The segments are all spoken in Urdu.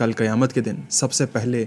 کل قیامت کے دن سب سے پہلے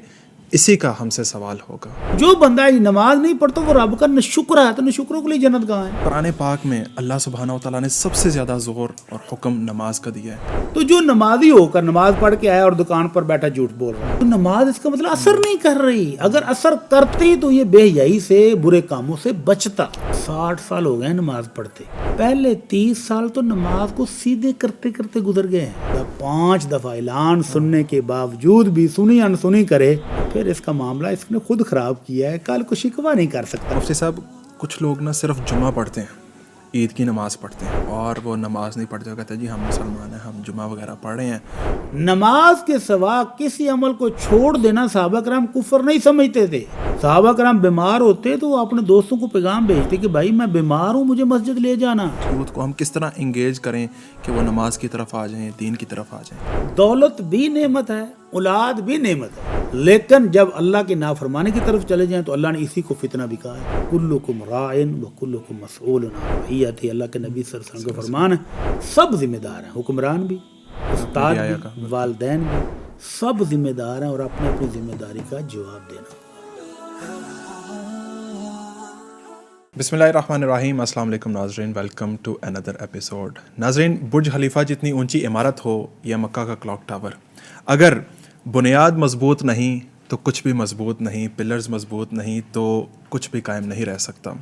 اسی کا ہم سے سوال ہوگا۔ جو بندہ نماز نہیں پڑھتا وہ رب کا نشکر ہے، تو نشکروں کے لیے جنت کہاں ہے؟ قرآن پاک میں اللہ سبحانہ و تعالیٰ نے سب سے زیادہ زور اور حکم نماز کا دیا ہے۔ تو جو نمازی ہو کر نماز پڑھ کے آیا اور دکان پر بیٹھا جھوٹ بول رہا ہے، تو نماز اس کا مطلب اثر نہیں کر رہی۔ اگر اثر کرتی تو یہ بے حیائی سے، برے کاموں سے بچتا۔ 60 سال ہو گئے نماز پڑھتے، پہلے 30 سال تو نماز کو سیدھے کرتے کرتے گزر گئے ہیں۔ 5 دفعہ اعلان سننے کے باوجود بھی سنی انسنی کرے، پھر اس کا معاملہ اس نے خود خراب کیا ہے، کل کو شکوہ نہیں کر سکتا۔ مفتی صاحب، کچھ لوگ نا صرف جمعہ پڑھتے ہیں، عید کی نماز پڑھتے ہیں، اور وہ نماز نہیں پڑھتے، کہتے ہیں جی ہم مسلمان ہیں، ہم جمعہ وغیرہ پڑھ رہے ہیں۔ نماز کے سوا کسی عمل کو چھوڑ دینا صحابہ کرام کفر نہیں سمجھتے تھے۔ صحابہ کرام بیمار ہوتے تو وہ اپنے دوستوں کو پیغام بھیجتے کہ بھائی میں بیمار ہوں، مجھے مسجد لے جانا۔ یوتھ کو ہم کس طرح انگیج کریں کہ وہ نماز کی طرف آ جائیں، دین کی طرف آ جائیں؟ دولت بھی نعمت ہے، اولاد بھی نعمت ہے، لیکن جب اللہ کی نافرمانی کی طرف چلے جائیں تو اللہ نے اسی کو فتنہ بھی کہا ہے۔ کلکم راعٍ وکلکم مسئول عن رعیتہ، اللہ کے نبی صلی اللہ علیہ وسلم کا فرمان ہے۔ سب ذمہ دار ہیں، حکمران بھی، استاد بھی، والدین بھی، سب ذمہ دار ہیں، اور اپنی اپنی ذمہ داری کا جواب دینا۔ بسم اللہ الرحمن الرحیم۔ السلام علیکم ناظرین، ویلکم ٹو اندر ایپیسوڈ۔ ناظرین، برج خلیفہ جتنی اونچی عمارت ہو یا مکہ کا کلاک ٹاور، اگر بنیاد مضبوط نہیں تو کچھ بھی مضبوط نہیں، پلرز مضبوط نہیں تو کچھ بھی قائم نہیں رہ سکتا۔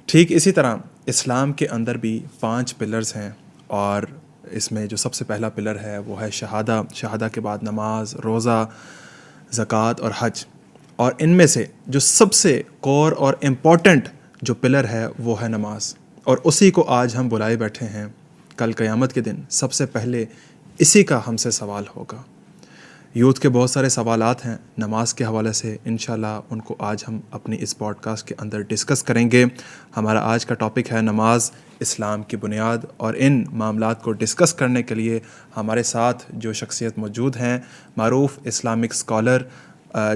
ٹھیک اسی طرح اسلام کے اندر بھی 5 پلرز ہیں، اور اس میں جو سب سے پہلا پلر ہے وہ ہے شہادہ۔ شہادہ کے بعد نماز، روزہ، زکوٰۃ اور حج، اور ان میں سے جو سب سے کور اور امپورٹنٹ جو پلر ہے وہ ہے نماز، اور اسی کو آج ہم بلائے بیٹھے ہیں۔ کل قیامت کے دن سب سے پہلے اسی کا ہم سے سوال ہوگا۔ یوتھ کے بہت سارے سوالات ہیں نماز کے حوالے سے، انشاءاللہ ان کو آج ہم اپنی اس پوڈ کاسٹ کے اندر ڈسکس کریں گے۔ ہمارا آج کا ٹاپک ہے نماز، اسلام کی بنیاد، اور ان معاملات کو ڈسکس کرنے کے لیے ہمارے ساتھ جو شخصیت موجود ہیں، معروف اسلامک اسکالر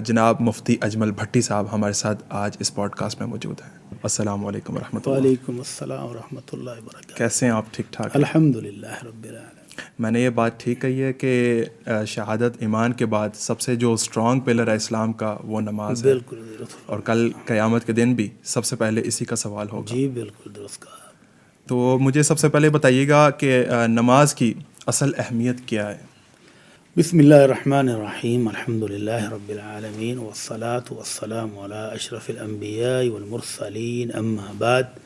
جناب مفتی اجمل بھٹی صاحب ہمارے ساتھ آج اس پوڈ کاسٹ میں موجود ہیں۔ السلام علیکم ورحمۃ اللہ۔ وعلیکم السلام ورحمۃ اللہ وبرکاتہ۔ کیسے ہیں آپ؟ ٹھیک ٹھاک؟ الحمدللہ رب العالمین۔ میں نے یہ بات ٹھیک کہی ہے کہ شہادت ایمان کے بعد سب سے جو اسٹرانگ پلر ہے اسلام کا وہ نماز ہے، بالکل درست، اور کل قیامت کے دن بھی سب سے پہلے اسی کا سوال ہوگا۔ جی بالکل درست کہا۔ تو مجھے سب سے پہلے بتائیے گا کہ نماز کی اصل اہمیت کیا ہے؟ بسم اللہ الرحمن الرحیم، الحمدللہ رب العالمین، والصلاة والسلام علی اشرف الانبیاء والمرسلین، اما بعد۔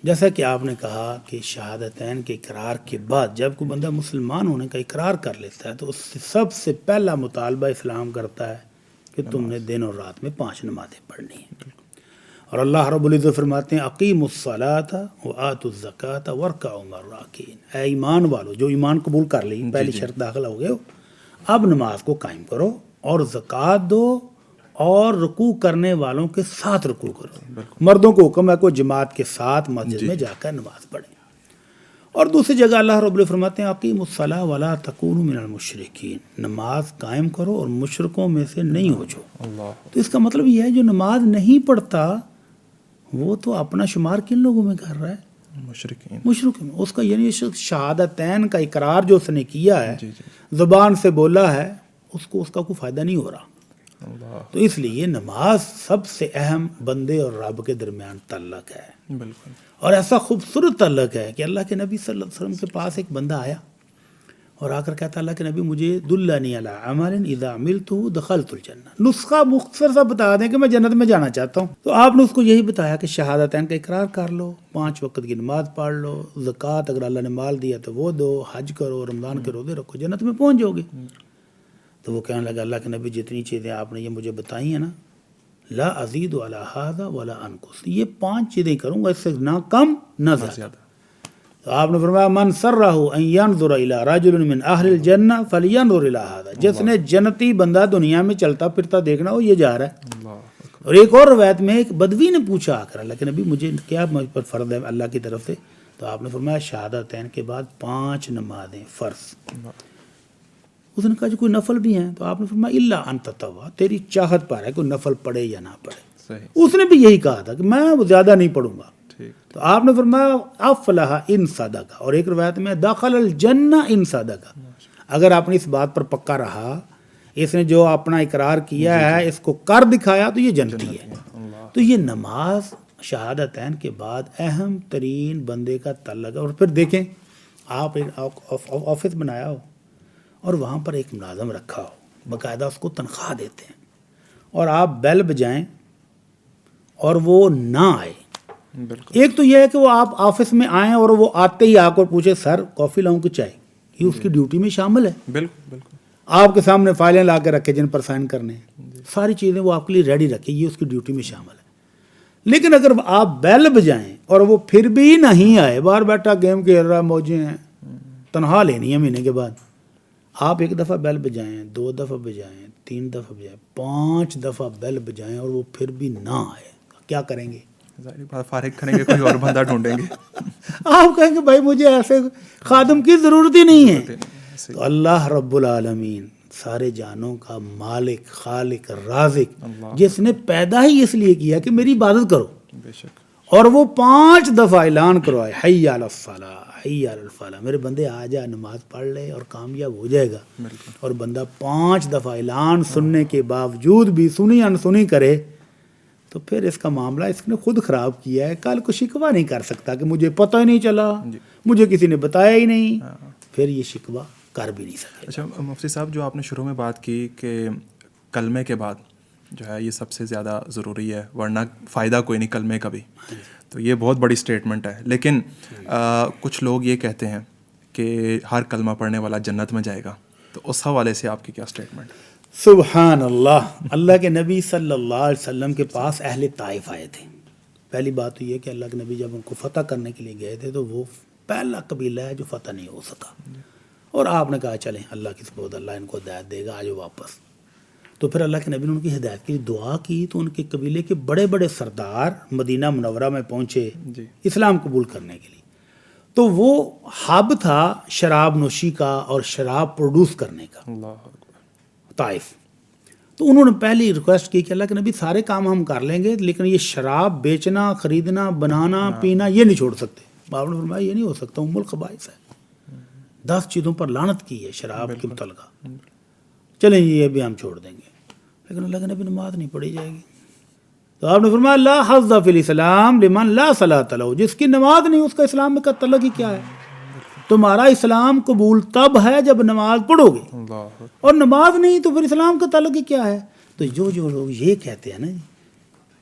جیسا کہ آپ نے کہا کہ شہادتین کے اقرار کے بعد جب کوئی بندہ مسلمان ہونے کا اقرار کر لیتا ہے تو اس سے سب سے پہلا مطالبہ اسلام کرتا ہے کہ تم نے دن اور رات میں 5 نمازیں پڑھنی ہیں، اور اللہ رب العزت فرماتے ہیں اقیموا الصلاۃ وآتوا الزکاۃ وارکعوا مع الراکعین۔ اے ایمان والو، جو ایمان قبول کر لی، پہلی شرط داخل ہو گئے ہو، اب نماز کو قائم کرو اور زکوٰۃ دو، اور رکوع کرنے والوں کے ساتھ رکوع کرو۔ مردوں کو حکم ہے کہ جماعت کے ساتھ مسجد میں جا کر نماز پڑھیں۔ اور دوسری جگہ اللہ رب العزت فرماتے ہیں اقیموا الصلاۃ ولا تکونوا من المشرکین، نماز قائم کرو اور مشرکوں میں سے نہیں ہو جاؤ۔ تو اس کا مطلب یہ ہے جو نماز نہیں پڑھتا وہ تو اپنا شمار کن لوگوں میں کر رہا ہے؟ مشرک میں۔ اس کا یعنی شہادتین کا اقرار جو اس نے کیا ہے، زبان سے بولا ہے، اس کو اس کا کوئی فائدہ نہیں ہو رہا۔ تو اس لیے نماز سب سے اہم بندے اور رب کے درمیان تعلق ہے، بالکل، اور ایسا خوبصورت تعلق ہے کہ اللہ کے نبی صلی اللہ علیہ وسلم کے پاس ایک بندہ آیا اور آ کر کہتا اللہ کے نبی مجھے دلنی علی عمل اذا عملتہ دخلت الجنہ، نسخہ مختصر سا بتا دیں کہ میں جنت میں جانا چاہتا ہوں۔ تو آپ نے اس کو یہی بتایا کہ شہادتین کا اقرار کر لو، 5 وقت کی نماز پڑھ لو، زکوٰۃ اگر اللہ نے مال دیا تو وہ دو، حج کرو، رمضان کے روزے رکھو، جنت میں پہنچ جاؤ گے۔ تو وہ کہنے لگا اللہ کے نبی جتنی چیزیں آپ نے یہ مجھے بتائی ہیں نا، لا ازید علی ھذا ولا انقص، یہ 5 چیزیں کروں گا، اس سے نہ کم نہ زیادہ۔ تو آپ نے فرمایا من سرہ ان ینظر الی رجل من اہل الجنہ فلینظر الی ھذا، جس نے جنتی بندہ دنیا میں چلتا پھرتا دیکھنا ہو یہ جا رہا ہے۔ اور ایک اور روایت میں ایک بدوی نے پوچھا آ کر اللہ کے نبی مجھے کیا مجھ پر فرض ہے اللہ کی طرف سے؟ تو آپ نے فرمایا شہادتین کے بعد 5 نمازیں فرض۔ اس نے کہا جو کوئی نفل بھی ہیں؟ تو آپ نے فرمایا الا ان تطوع، تیری چاہت پر ہے کوئی نفل پڑھے یا نہ پڑھے۔ اس نے بھی یہی کہا تھا کہ میں زیادہ نہیں پڑھوں گا۔ تو آپ نے فرمایا افلح ان صدق، اور ایک روایت میں دخل الجنہ ان صدق، اگر آپ نے اس بات پر پکا رہا اس نے جو اپنا اقرار کیا ہے اس کو کر دکھایا تو یہ جنتی ہے. تو یہ نماز شہادتین کے بعد اہم ترین بندے کا تعلق ہے. اور پھر دیکھیں آپ ایک آفس بنایا ہو اور وہاں پر ایک ملازم رکھا ہو, باقاعدہ اس کو تنخواہ دیتے ہیں, اور آپ بیل بجائیں اور وہ نہ آئے. ایک تو یہ ہے کہ وہ آپ آفس میں آئیں اور وہ آتے ہی آ کر پوچھے سر کافی لاؤں کہ چائے, یہ اس کی ڈیوٹی میں شامل ہے. بالکل بالکل. آپ کے سامنے فائلیں لا کے رکھے جن پر سائن کرنے ہیں, ساری چیزیں وہ آپ کے لیے ریڈی رکھے, یہ اس کی ڈیوٹی میں شامل ہے. لیکن اگر آپ بیل بجائیں اور وہ پھر بھی نہیں آئے, باہر بیٹھا گیم کھیل رہا, موجیں ہیں, تنخواہ لینی ہے مہینے کے بعد, آپ ایک دفعہ بیل بجائیں, 2 دفعہ بجائیں, 3 دفعہ بجائیں, 5 دفعہ بیل بجائیں اور وہ پھر بھی نہ آئے, کیا کریں گے؟ فارغ کریں گے, کوئی اور بندہ ڈھونڈیں گے. آپ کہیں گے بھائی مجھے ایسے خادم کی ضرورت ہی نہیں ہے. تو اللہ رب العالمین سارے جانوں کا مالک, خالق, رازق, جس نے پیدا ہی اس لیے کیا کہ میری عبادت کرو, بے شک, اور وہ 5 دفعہ اعلان کروائے حی علی الصلاۃ, حی علی الفلاح, میرے بندے آ جا نماز پڑھ لے اور کامیاب ہو جائے گا. اور بندہ 5 دفعہ اعلان سننے کے باوجود بھی سنی انسنی کرے تو پھر اس کا معاملہ اس نے خود خراب کیا ہے. کل کو شکوہ نہیں کر سکتا کہ مجھے پتہ ہی نہیں چلا, مجھے کسی نے بتایا ہی نہیں, پھر یہ شکوہ کر بھی نہیں سکے. اچھا مفتی صاحب, جو آپ نے شروع میں بات کی کہ کلمے کے بعد جو ہے یہ سب سے زیادہ ضروری ہے, ورنہ فائدہ کوئی نہیں کلمے کا بھی, تو یہ بہت بڑی سٹیٹمنٹ ہے. لیکن کچھ لوگ یہ کہتے ہیں کہ ہر کلمہ پڑھنے والا جنت میں جائے گا, تو اس حوالے سے آپ کی کیا سٹیٹمنٹ ہے؟ سبحان اللہ. اللہ کے نبی صلی اللہ علیہ وسلم کے پاس اہل طائف آئے تھے. پہلی بات تو یہ کہ اللہ کے نبی جب ان کو فتح کرنے کے لیے گئے تھے تو وہ پہلا قبیلہ ہے جو فتح نہیں ہو سکا, اور آپ نے کہا چلیں اللہ کی سپرد, اللہ ان کو ہدایت دے گا, آجو واپس. تو پھر اللہ کے نبی نے ان کی ہدایت کے لیے دعا کی, تو ان کے قبیلے کے بڑے بڑے سردار مدینہ منورہ میں پہنچے اسلام قبول کرنے کے لیے. تو وہ ہب تھا شراب نوشی کا اور شراب پروڈیوس کرنے کا, طائف. تو انہوں نے پہلی ریکویسٹ کی کہ اللہ کے نبی سارے کام ہم کر لیں گے, لیکن یہ شراب بیچنا, خریدنا, بنانا, پینا یہ نہیں چھوڑ سکتے. آپ نے فرمایا یہ نہیں ہو سکتا, ام الخبائث ہے, 10 چیزوں پر لعنت کی ہے شراب کے متعلقہ, چلیں یہ بھی ہم چھوڑ دیں گے. لیکن اللہ کے نبی نماز نہیں پڑھی جائے گی. تو آپ نے فرمایا لا حظ فی الاسلام لمن لا صلاۃ لہ, جس کی نماز نہیں اس کا اسلام میں کا تعلق ہی کیا ہے؟ تمہارا اسلام قبول تب ہے جب نماز پڑھو گے, اور نماز نہیں تو پھر اسلام کا تعلق ہی کیا ہے؟ تو جو لوگ یہ کہتے ہیں نا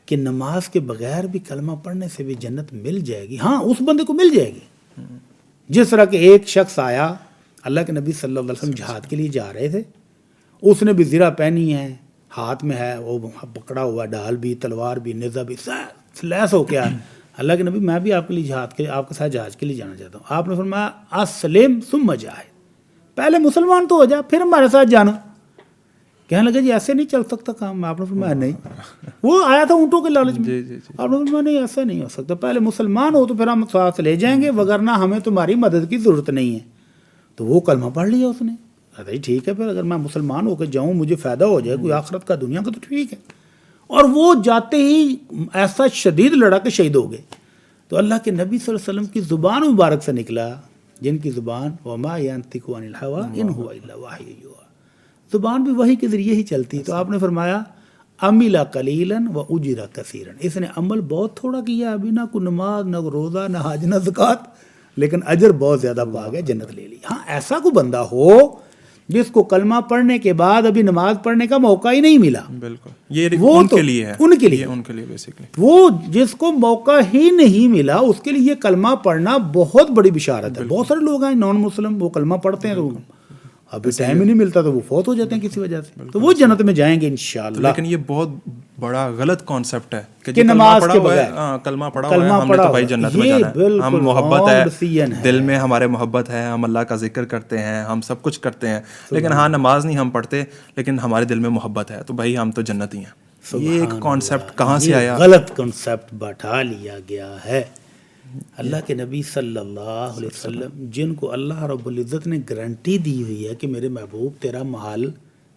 کہ نماز کے بغیر بھی کلمہ پڑھنے سے بھی جنت مل جائے گی, ہاں اس بندے کو مل جائے گی. جس طرح کہ ایک شخص آیا, اللہ کے نبی صلی اللہ علیہ وسلم جہاد کے لیے جا رہے تھے, اس نے بھی زرہ پہنی ہے, ہاتھ میں ہے وہ پکڑا ہوا ڈال بھی, تلوار بھی, نیزہ بھی, لیس ہو کے آیا. اللہ کے نبی میں بھی آپ کے لیے جہاد کے آپ کے ساتھ جہاز کے لیے جانا چاہتا ہوں. آپ نے فرمایا اسلم ثم جاہد, پہلے مسلمان تو ہو جا پھر ہمارے ساتھ جانا. کہنے لگا جی ایسے نہیں چل سکتا کام. آپ نے فرمایا نہیں, وہ آیا تھا اونٹوں کے لالچ میں. آپ نے فرمایا نہیں ایسا نہیں ہو سکتا, پہلے مسلمان ہو تو پھر ہم ساتھ لے جائیں گے, وگرنہ ہمیں تمہاری مدد کی ضرورت نہیں ہے. تو وہ کلمہ پڑھ لیا اس نے. جی ٹھیک ہے, پھر اگر میں مسلمان ہو کے جاؤں مجھے فائدہ ہو جائے کوئی آخرت کا دنیا کا تو ٹھیک ہے. اور وہ جاتے ہی ایسا شدید لڑا کے شہید ہو گئے. تو اللہ کے نبی صلی اللہ علیہ وسلم کی زبان مبارک سے نکلا, جن کی زبان وما ينطق عن الهوى ان هو الا وحی یوحی, زبان بھی وحی کے ذریعے ہی چلتی. تو آپ نے فرمایا عمل قلیلا واجر کثیرا, اس نے عمل بہت تھوڑا کیا, ابھی نہ کوئی نماز, نہ روزہ, نہ حج, نہ زکوٰۃ, لیکن اجر بہت زیادہ پا گیا, جنت لے لی. ہاں ایسا کوئی بندہ ہو جس کو کلمہ پڑھنے کے بعد ابھی نماز پڑھنے کا موقع ہی نہیں ملا, بالکل یہ ان کے لیے ہے, ان کے لیے بیسیکلی وہ جس کو موقع ہی نہیں ملا اس کے لیے کلمہ پڑھنا بہت بڑی بشارت ہے. بہت سارے لوگ ہیں نان مسلم, وہ کلمہ پڑھتے ہیں تو ابھی ٹائم ہی نہیں ملتا تو وہ فوت ہو جاتے ہیں کسی وجہ سے, تو وہ جنت میں جائیں گے انشاءاللہ. لیکن یہ بہت بڑا غلط کانسیپٹ ہے کہ نماز کے بغیر کلمہ پڑھا ہوا ہے ہم نے تو بھائی جنت میں جانا ہے. ہم محبت ہے, دل میں ہمارے محبت ہے, ہم اللہ کا ذکر کرتے ہیں, ہم سب کچھ کرتے ہیں, لیکن ہاں نماز نہیں ہم پڑھتے, لیکن ہمارے دل میں محبت ہے, تو بھائی ہم تو جنت ہی ہیں. یہ ایک کانسیپٹ کہاں سے آیا؟ غلط کانسیپٹ بٹھا لیا گیا ہے. اللہ کے نبی صلی اللہ علیہ وسلم جن کو اللہ رب العزت نے گارنٹی دی ہوئی ہے کہ میرے محبوب تیرا محل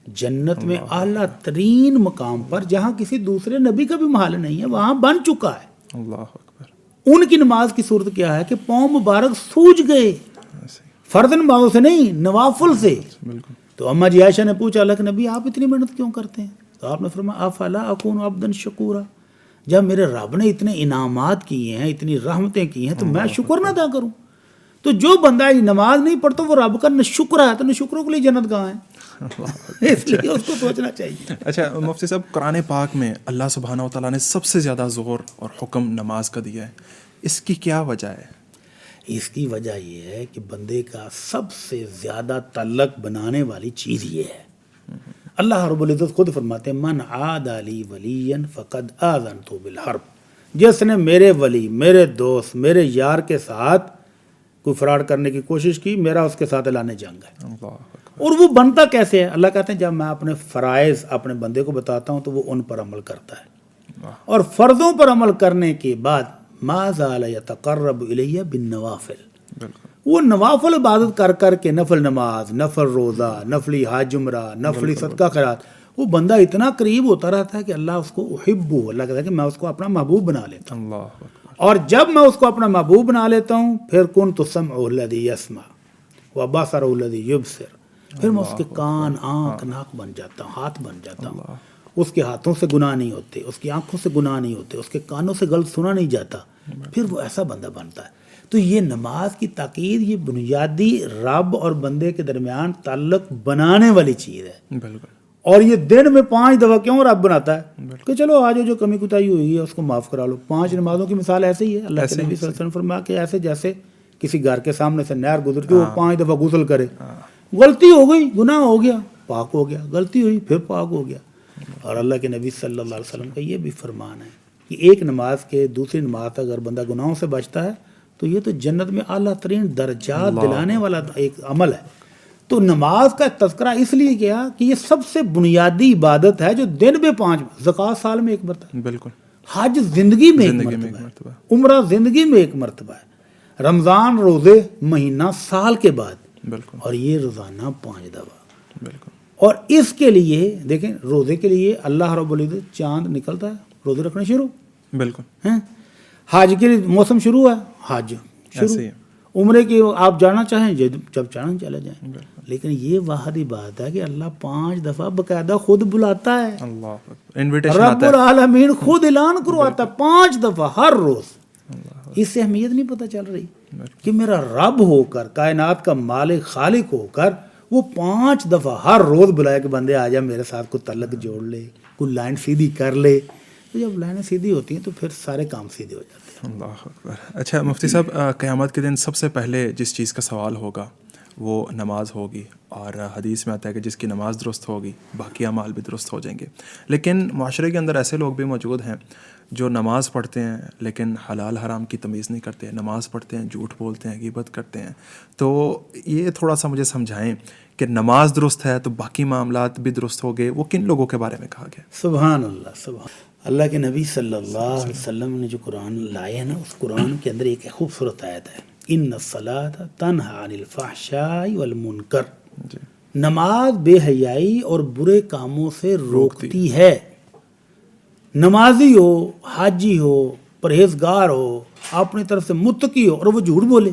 جنت میں اعلیٰ ترین مقام پر جہاں کسی دوسرے نبی کا بھی محل نہیں ہے وہاں بن چکا ہے. اللہ اکبر. ان کی نماز کی صورت کیا ہے کہ پاؤں مبارک سوج گئے, فرض نمازوں سے نہیں نوافل سے. تو اما جی عائشہ نے پوچھا اللہ کے نبی آپ اتنی محنت کیوں کرتے ہیں؟ تو آپ نے فرمایا افلا اکون عبدا شکورا، جب میرے رب نے اتنے انعامات کیے ہیں، اتنی رحمتیں کی ہیں، تو میں شکر نہ ادا کروں؟ تو جو بندہ نماز نہیں پڑھتا وہ رب کا نہ شکر ہے، تو نہ شکروں کے لیے جنت کہاں ہے؟ اس لیے اس کو سوچنا چاہیے۔ اچھا مفتی صاحب، قرآن پاک میں اللہ سبحانہ و تعالیٰ نے سب سے زیادہ زور اور حکم نماز کا دیا ہے، اس کی کیا وجہ ہے؟ اس کی وجہ یہ ہے کہ بندے کا سب سے زیادہ تعلق بنانے والی چیز یہ ہے۔ اللہ رب العزت خود فرماتے ہیں من عاد لی ولیا فقد آذنتہ بالحرب، جس نے میرے ولی، میرے دوست، میرے یار کے ساتھ کوئی فراڈ کرنے کی کوشش کی، میرا اس کے ساتھ اعلان جنگ ہے۔ اللہ اکبر۔ اور وہ بنتا کیسے ہے؟ اللہ کہتے ہیں جب میں اپنے فرائض اپنے بندے کو بتاتا ہوں تو وہ ان پر عمل کرتا ہے، اور فرضوں پر عمل کرنے کے بعد ما زال یتقرب الیہ بالنوافل، بالکل وہ نوافل عبادت کر کر کے، نفل نماز، نفل روزہ، نفلی حج عمرہ، نفلی صدقہ خیرات، وہ بندہ اتنا قریب ہوتا رہتا ہے کہ اللہ اس کو احبہ، اللہ کہتا ہے کہ میں اس کو اپنا محبوب بنا لیتا ہوں۔ اللہ اکبر۔ اور جب میں اس کو اپنا محبوب بنا لیتا ہوں پھر کنت سمعہ الذی یسمع وبصرہ الذی یبصر، پھر میں اس کے کان، آنکھ، ناک بن جاتا ہوں، ہاتھ بن جاتا ہوں، اس کے ہاتھوں سے گناہ نہیں ہوتے، اس کی آنکھوں سے گناہ نہیں ہوتے، اس کے کانوں سے غلط سنا نہیں جاتا، پھر وہ ایسا بندہ بنتا ہے۔ تو یہ نماز کی تاکید یہ بنیادی رب اور بندے کے درمیان تعلق بنانے والی چیز ہے۔ بالکل۔ اور یہ دن میں 5 دفعہ کیوں رب بناتا ہے کہ چلو آج جو کمی کوتاہی ہوئی ہے اس کو معاف کرا لو۔ 5 نمازوں کی مثال ایسے ہی ہے، اللہ کے نبی صلی اللہ علیہ وسلم فرمایا کہ ایسے جیسے کسی گھر کے سامنے سے نہر گزرتی وہ 5 دفعہ غسل کرے، غلطی ہو گئی، گناہ ہو گیا، پاک ہو گیا، غلطی ہوئی پھر پاک ہو گیا۔ اور اللہ کے نبی صلی اللہ علیہ وسلم کا یہ بھی فرمان ہے کہ ایک نماز کے دوسری نماز تک اگر بندہ گناہوں سے بچتا ہے تو یہ تو جنت میں اعلیٰ ترین درجات دلانے والا ایک عمل ہے۔ تو نماز کا تذکرہ اس لیے کیا کہ یہ سب سے بنیادی عبادت ہے جو دن میں 5، زکوٰۃ سال میں 1 مرتبہ، بالکل، حج زندگی میں 1 مرتبہ ہے، عمرہ زندگی میں 1 مرتبہ ہے، رمضان روزے مہینہ سال کے بعد، بالکل، اور یہ روزانہ 5 دفعہ۔ بالکل، اور اس کے لیے دیکھیں روزے کے لیے اللہ رب العزت چاند نکلتا ہے روزے رکھنے شروع بالکل، ہیں، حج کے لیے موسم شروع ہے، حج شروع، ایسے ہی ہے۔ عمرے کی آپ جانا چاہیں جب چاہیں چلے جائیں، لیکن یہ واحد بات ہے کہ اللہ 5 دفعہ باقاعدہ خود بلاتا ہے، اللہ اکبر، انویٹیشن رب العالمین خود اعلان کرواتا ہے 5 دفعہ ہر روز۔ اس سے اہمیت نہیں پتہ چل رہی کہ میرا رب ہو کر، کائنات کا مالک خالق ہو کر وہ 5 دفعہ ہر روز بلائے کہ بندے آ جا میرے ساتھ کوئی تعلق جوڑ لے، کوئی لائن سیدھی کر لے۔ تو جب لائنیں سیدھی ہوتی ہیں تو پھر سارے کام سیدھے ہو جاتے ہیں۔ اللہ اکبر۔ اچھا مفتی صاحب، قیامت کے دن سب سے پہلے جس چیز کا سوال ہوگا وہ نماز ہوگی، اور حدیث میں آتا ہے کہ جس کی نماز درست ہوگی باقی اعمال بھی درست ہو جائیں گے۔ لیکن معاشرے کے اندر ایسے لوگ بھی موجود ہیں جو نماز پڑھتے ہیں لیکن حلال حرام کی تمیز نہیں کرتے، نماز پڑھتے ہیں جھوٹ بولتے ہیں، غیبت کرتے ہیں۔ تو یہ تھوڑا سا مجھے سمجھائیں کہ نماز درست ہے تو باقی معاملات بھی درست ہو گئے، وہ کن لوگوں کے بارے میں کہا گیا؟ سبحان اللہ، سبحان اللہ کے نبی صلی اللہ علیہ وسلم نے جو قرآن لائے ہیں نا، اس قرآن کے اندر ایک خوبصورت آیت ہے، ان الصلاۃ تنہی عن الفحشاء والمنکر، نماز بے حیائی اور برے کاموں سے روکتی ہے۔ نمازی ہو، حاجی ہو، پرہیزگار ہو، اپنی طرف سے متقی ہو اور وہ جھوٹ بولے،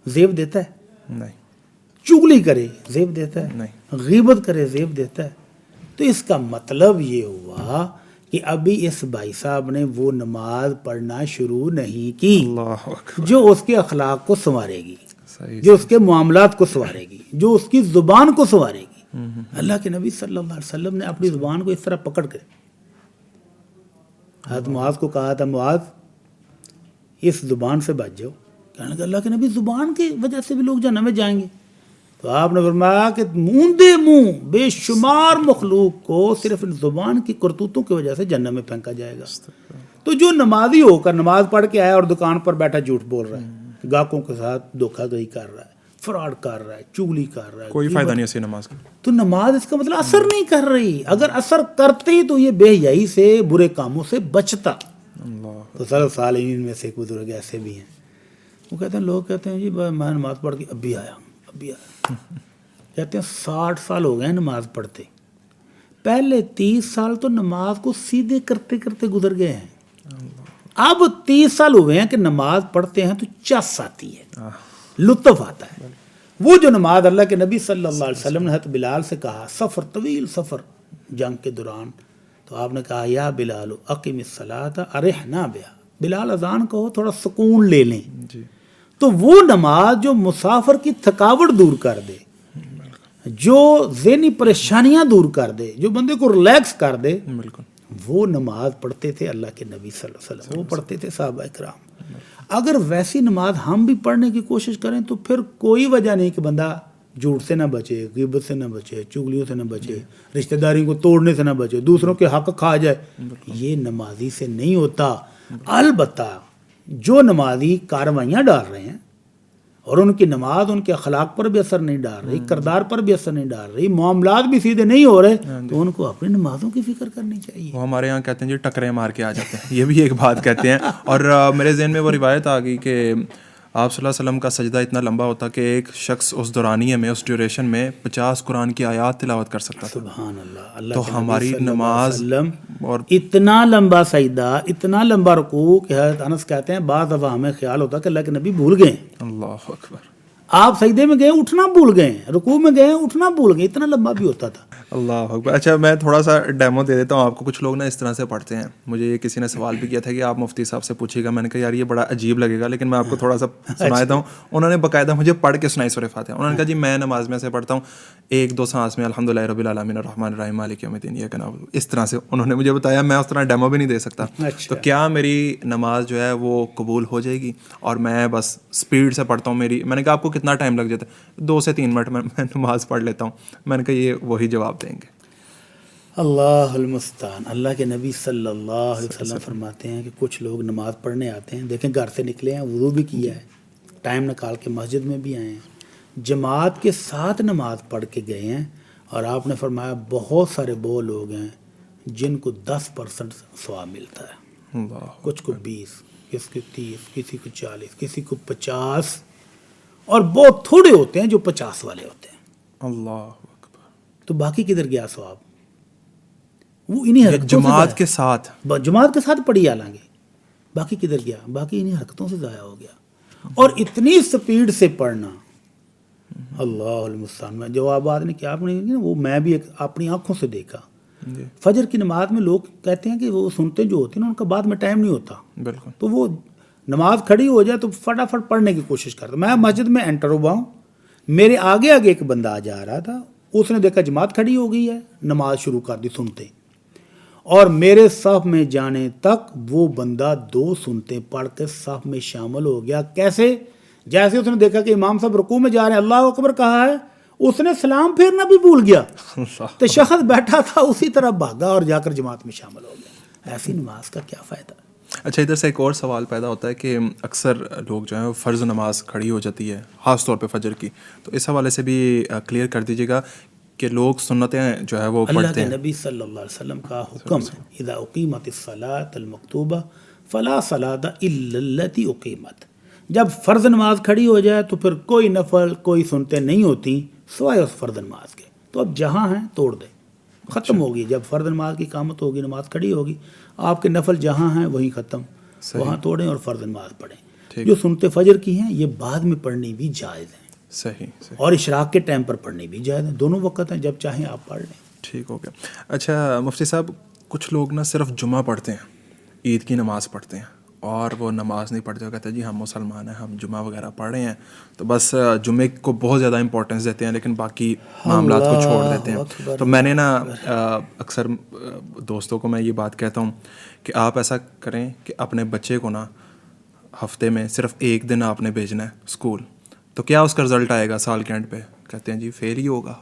زیب دیتا ہے؟ نہیں۔ چگلی کرے زیب دیتا ہے؟ نہیں۔ غیبت کرے زیب دیتا ہے؟ تو اس کا مطلب یہ ہوا کہ ابھی اس بھائی صاحب نے وہ نماز پڑھنا شروع نہیں کی اللہ اکبر، جو اس کے اخلاق کو سنوارے گی، صحیح، جو اس کے معاملات کو سنوارے گی، جو اس کی زبان کو سنوارے گی۔ اللہ کے نبی صلی اللہ علیہ وسلم نے اپنی زبان کو اس طرح پکڑ کے حضرت معاذ کو کہا تھا، معاذ اس زبان سے بچ جاؤ۔ کہنے لگا اللہ کے نبی زبان کی وجہ سے بھی لوگ جہنم میں جائیں گے؟ تو آپ نے فرمایا کہ موندے منہ بے شمار مخلوق کو صرف زبان کی کرتوتوں کی وجہ سے جہنم میں پھینکا جائے گا۔ تو جو نمازی ہو کر نماز پڑھ کے آیا اور دکان پر بیٹھا جھوٹ بول رہا ہے، گاہکوں کے ساتھ دھوکہ دہی کر رہا ہے، فراڈ کر رہا ہے، چگلی کر رہا ہے، کوئی فائدہ نہیں ایسی نماز کا۔ تو نماز اس کا مطلب اثر نہیں کر رہی۔ اگر اثر کرتی تو یہ بے حیائی سے، برے کاموں سے بچتا۔ اللہ، تو سلف صالحین میں سے ایک بزرگ ایسے بھی ہیں، وہ کہتے ہیں، لوگ کہتے ہیں جی میں نماز پڑھ کے ابھی آیا کہتے ہیں 60 سال ہو گئے نماز پڑھتے، پہلے 30 سال تو نماز کو سیدھے کرتے کرتے گزر گئے ہیں، اب 30 سال ہوئے ہیں کہ نماز پڑھتے ہیں تو چس آتی ہے، لطف آتا ہے۔ وہ جو نماز اللہ کے نبی صلی اللہ علیہ وسلم نے حضرت بلال سے کہا، سفر طویل سفر جنگ کے دوران، تو آپ نے کہا یا بلال اقم الصلاۃ ارحنا بہا، بلال اذان کہو تھوڑا سکون لے لیں. جی. تو وہ نماز جو مسافر کی تھکاوٹ دور کر دے، جو ذہنی پریشانیاں دور کر دے، جو بندے کو ریلیکس کر دے، بالکل وہ نماز پڑھتے تھے اللہ کے نبی صلی اللہ علیہ وسلم، وہ پڑھتے تھے صحابہ کرام. اگر ویسی نماز ہم بھی پڑھنے کی کوشش کریں تو پھر کوئی وجہ نہیں کہ بندہ جھوٹ سے نہ بچے، غیبت سے نہ بچے، چغلیوں سے نہ بچے، رشتہ داری کو توڑنے سے نہ بچے، دوسروں کے حق کھا جائے. یہ نمازی سے نہیں ہوتا. البتہ جو نمازی کاروائیاں ڈال رہے ہیں اور ان کی نماز ان کے اخلاق پر بھی اثر نہیں ڈال رہی، کردار پر بھی اثر نہیں ڈال رہی، معاملات بھی سیدھے نہیں ہو رہے، تو ان کو اپنی نمازوں کی فکر کرنی چاہیے. وہ ہمارے یہاں کہتے ہیں جی ٹکرے مار کے آ جاتے ہیں، یہ بھی ایک بات کہتے ہیں. اور میرے ذہن میں وہ روایت آ گئی کہ آپ صلی اللہ علیہ وسلم کا سجدہ اتنا لمبا ہوتا کہ ایک شخص اس دورانیے میں، اس ڈیوریشن میں 50 قرآن کی آیات تلاوت کر سکتا تھا. سبحان اللہ. اللہ تو کے نبی ہماری صلی اللہ علیہ نماز وسلم اور اتنا لمبا سجدہ، اتنا لمبا رکوع کہ حضرت انس کہتے ہیں بعض دفعہ ہمیں خیال ہوتا کہ اللہ کے نبی بھول گئے. اللہ اکبر. آپ سجدے میں گئے اٹھنا بھول گئے، رکوع میں گئے اٹھنا بھول گئے، اتنا لمبا بھی ہوتا تھا. اللہ اکبر. اچھا میں تھوڑا سا ڈیمو دے دیتا ہوں آپ کو. کچھ لوگ نا اس طرح سے پڑھتے ہیں. مجھے یہ کسی نے سوال بھی کیا تھا کہ آپ مفتی صاحب سے پوچھیے گا. میں نے کہا یار یہ بڑا عجیب لگے گا، لیکن میں آپ کو تھوڑا سا سنا دیتا ہوں. انہوں نے باقاعدہ مجھے پڑھ کے سنائی سورہ فاتحہ. انہوں نے کہا جی میں نماز میں سے پڑھتا ہوں 1-2 سانس میں الحمدللہ رب العالمین الرحمن الرحیم مالک یوم الدین ایاک نعبد. اس طرح سے انہوں نے مجھے بتایا. میں اس طرح ڈیمو بھی نہیں دے سکتا. تو کیا میری نماز جو ہے وہ قبول ہو جائے گی؟ اور میں بس اسپیڈ سے پڑھتا ہوں. میں نے کہا آپ کو کتنا ٹائم لگ جاتا ہے؟ 2 سے 3 منٹ میں نماز پڑھ لیتا ہوں. میں نے کہا یہ وہی جواب دیں گے. اللہ المستعان. اللہ کے نبی صلی اللہ علیہ وسلم فرماتے ہیں کہ کچھ لوگ نماز پڑھنے آتے ہیں، دیکھیں گھر سے نکلے ہیں، وضو بھی کیا ہے، ٹائم نکال کے مسجد میں بھی آئے ہیں، جماعت کے ساتھ نماز پڑھ کے گئے ہیں، اور آپ نے فرمایا بہت سارے وہ لوگ ہیں جن کو 10% ثواب ملتا ہے. کچھ کو 20، کسی کو 30، کسی کو 40، کسی کو 50، اور بہت تھوڑے ہوتے ہیں جو 50 والے ہوتے ہیں. اللہ اکبر. تو باقی کدھر گیا ثواب؟ وہ انہیں حرکتوں جماعت کے ساتھ پڑھی حالانکہ باقی کدھر گیا؟ باقی انہیں حرکتوں سے ضائع ہو گیا. اور اتنی سپیڈ سے پڑھنا، اللہ المستعان. میں جو بات نے کیا آپ نے وہ میں بھی اپنی آنکھوں سے دیکھا. فجر کی نماز میں لوگ کہتے ہیں کہ وہ سنتے جو ہوتے ہیں نا ان کا بعد میں ٹائم نہیں ہوتا. بالکل. تو وہ نماز کھڑی ہو جائے تو فٹافٹ پڑھنے کی کوشش کرتا. میں مسجد میں انٹر ہوا ہوں، میرے آگے ایک بندہ جا رہا تھا، اس نے دیکھا جماعت کھڑی ہو گئی ہے، نماز شروع کر دی سنتے، اور میرے صف میں جانے تک وہ بندہ 2 سنتے پڑھ کے صف میں شامل ہو گیا. کیسے؟ جیسے اس نے دیکھا کہ امام صاحب رکوع میں جا رہے ہیں، اللہ اکبر کہا ہے، اس نے سلام پھیرنا بھی بھول گیا. تشہد بیٹھا تھا اسی طرح بھاگا اور جا کر جماعت میں شامل ہو گیا. ایسی نماز کا کیا فائدہ؟ اچھا ادھر سے ایک اور سوال پیدا ہوتا ہے کہ اکثر لوگ جو ہیں فرض نماز کھڑی ہو جاتی ہے، خاص طور پہ فجر کی، تو اس حوالے سے بھی کلیئر کر دیجیے گا کہ لوگ سنتیں جو ہے وہ پڑھتے ہیں. اللہ کے نبی صلی اللہ علیہ وسلم کا حکم ہے اذا اقیمت الصلاۃ المکتوبہ فلا صلاۃ الا التی اقیمت. جب فرض نماز کھڑی ہو جائے تو پھر کوئی نفل، کوئی سنتیں نہیں ہوتی سوائے اس فرض نماز کے. تو اب جہاں ہیں توڑ دیں، ختم ہوگی. جب فرض نماز کی قامت ہوگی، نماز کھڑی ہوگی، آپ کے نفل جہاں ہیں وہیں ختم، وہاں توڑیں اور فرض نماز پڑھیں. جو سنتے فجر کی ہیں یہ بعد میں پڑھنی بھی جائز ہیں. صحیح. اور اشراق کے ٹائم پر پڑھنی بھی جائز ہیں. دونوں وقت ہیں، جب چاہیں آپ پڑھ لیں. ٹھیک ہو گیا. اچھا مفتی صاحب، کچھ لوگ نا صرف جمعہ پڑھتے ہیں، عید کی نماز پڑھتے ہیں، اور وہ نماز نہیں پڑھتے. وہ کہتے ہیں جی ہم مسلمان ہیں، ہم جمعہ وغیرہ پڑھ رہے ہیں، تو بس جمعے کو بہت زیادہ امپورٹنس دیتے ہیں لیکن باقی معاملات کو چھوڑ دیتے ہیں. تو میں نے نا اکثر دوستوں کو میں یہ بات کہتا ہوں کہ آپ ایسا کریں کہ اپنے بچے کو نا ہفتے میں صرف 1 دن آپ نے بھیجنا ہے اسکول، تو کیا اس کا رزلٹ آئے گا سال کے اینڈ پہ؟ کہتے ہیں جی فیل ہی ہوگا.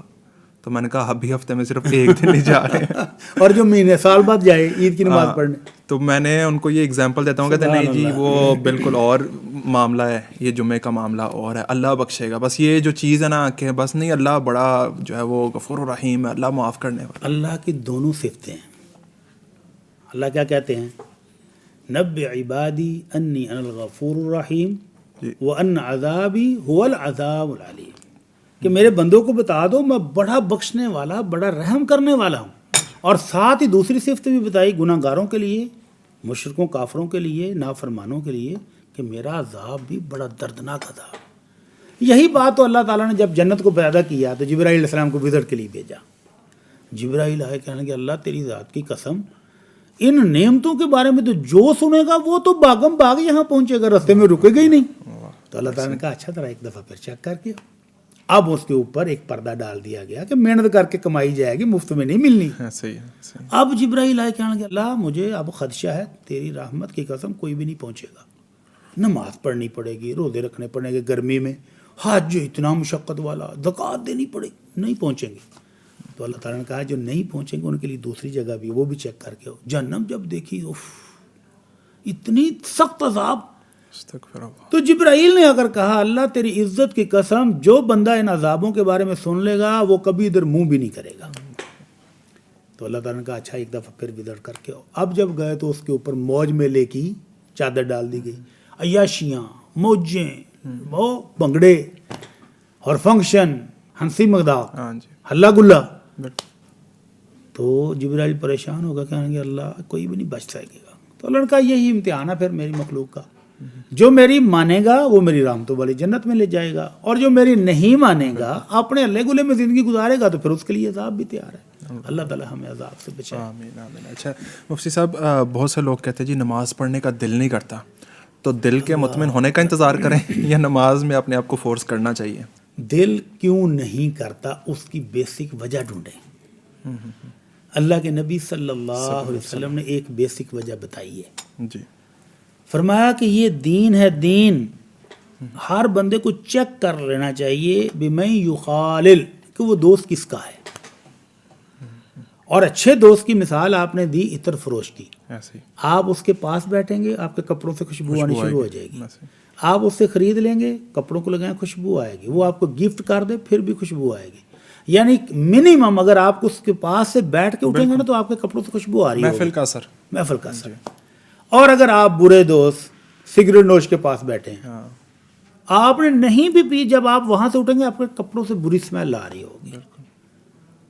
تو میں نے کہا ابھی ہفتے میں صرف 1 دن ہی جا رہے ہیں اور جو مہینے سال بعد جائے عید کی نماز پڑھنے. تو میں نے ان کو یہ اگزامپل دیتا ہوں، کہتے ہیں نہیں جی وہ بالکل اور معاملہ ہے، یہ جمعے کا معاملہ اور ہے، اللہ بخشے گا. بس یہ جو چیز ہے نا کہ بس نہیں، اللہ بڑا جو ہے وہ غفور الرحیم ہے، اللہ معاف کرنے والا. اللہ کی دونوں صفتیں ہیں. اللہ کیا کہتے ہیں؟ نبئ عبادی انی انا الغفور الرحیم وان عذابی هو العذاب العلیم. کہ میرے بندوں کو بتا دو میں بڑا بخشنے والا، بڑا رحم کرنے والا ہوں. اور ساتھ ہی دوسری صفت بھی بتائی گناہ گاروں کے لیے، مشرکوں کافروں کے لیے، نافرمانوں کے لیے، کہ میرا عذاب بھی بڑا دردناک عذاب. یہی بات تو اللہ تعالیٰ نے جب جنت کو پیدا کیا تو جبرائیل علیہ السلام کو وزٹ کے لیے بھیجا. جبرائیل آئے کہنے کہ اللہ تیری ذات کی قسم ان نعمتوں کے بارے میں تو جو سنے گا وہ تو باغم باغ یہاں پہنچے گا, رستے میں رکے گا ہی نہیں. تو اللہ تعالیٰ نے کہا اچھا ذرا ایک دفعہ پھر چیک کر کے. اب اس کے اوپر ایک پردہ ڈال دیا گیا کہ محنت کر کے کمائی جائے گی, مفت میں نہیں ملنی. اب جبرائیل آئے کہنے کہ اللہ مجھے اب خدشہ ہے, تیری رحمت کی قسم کوئی بھی نہیں پہنچے گا. نماز پڑھنی پڑے گی, روزے رکھنے پڑیں گے گرمی میں, حج اتنا مشقت والا, زکوٰۃ دینی پڑے گی, نہیں پہنچیں گے. تو اللہ تعالیٰ نے کہا جو نہیں پہنچیں گے ان کے لیے دوسری جگہ بھی, وہ بھی چیک کر کے. جہنم جب دیکھی اتنی سخت عذاب. تو جبرائیل نے اگر کہا اللہ تیری عزت کی قسم جو بندہ ان عذابوں کے بارے میں سن لے گا وہ کبھی ادھر منہ بھی نہیں کرے گا. تو اللہ تعالیٰ نے کہا اچھا ایک دفعہ پھر وزٹ کر کے. اب جب گئے تو اس کے اوپر موج میلے کی چادر ڈال دی گئی, عیاشیاں, موجیں, وہ بھنگڑے اور فنکشن, ہنسی مذاق, ہلا گلا. تو جبرائیل پریشان ہوگا, کہیں گے اللہ کوئی بھی نہیں بچ سکے گا. تو اللہ نے کہا یہی امتحان ہے پھر میری مخلوق کا, جو میری مانے گا وہ میری رحمتوں والی جنت میں لے جائے گا, اور جو میری نہیں مانے گا اپنے اللہ گلے میں زندگی گزارے گا تو پھر اس کے لیے عذاب بھی تیار ہے. اللہ تعالیٰ ہمیں عذاب سے بچائے. آمین آمین. اچھا مفتی صاحب, بہت سے لوگ کہتے ہیں جی نماز پڑھنے کا دل نہیں کرتا, تو دل کے مطمئن ہونے کا انتظار کریں یا نماز میں اپنے آپ کو فورس کرنا چاہیے؟ دل کیوں نہیں کرتا اس کی بیسک وجہ ڈھونڈیں. اللہ کے نبی صلی اللہ علیہ وسلم نے ایک بیسک وجہ بتائی ہے جی. فرمایا کہ یہ دین ہے, دین ہر بندے کو چیک کر لینا چاہیے بمن یخالل کہ وہ دوست کس کا ہے. اور اچھے دوست کی مثال آپ نے دی عطر فروش کی. آپ اس کے پاس بیٹھیں گے آپ کے کپڑوں سے خوشبو آنی شروع ہو جائے گی. آپ اس سے خرید لیں گے, کپڑوں کو لگائیں, خوشبو آئے گی. وہ آپ کو گفٹ کر دے پھر بھی خوشبو آئے گی. یعنی منیمم اگر آپ اس کے پاس سے بیٹھ کے اٹھیں گے نا تو آپ کے کپڑوں سے خوشبو آ رہی ہے, محفل کا اثر. محفل کا اثر. اور اگر آپ برے دوست سگریٹ نوش کے پاس بیٹھے ہیں, آپ نے نہیں بھی پی, جب آپ وہاں سے اٹھیں گے آپ کے کپڑوں سے بری اسمیل آ رہی ہوگی.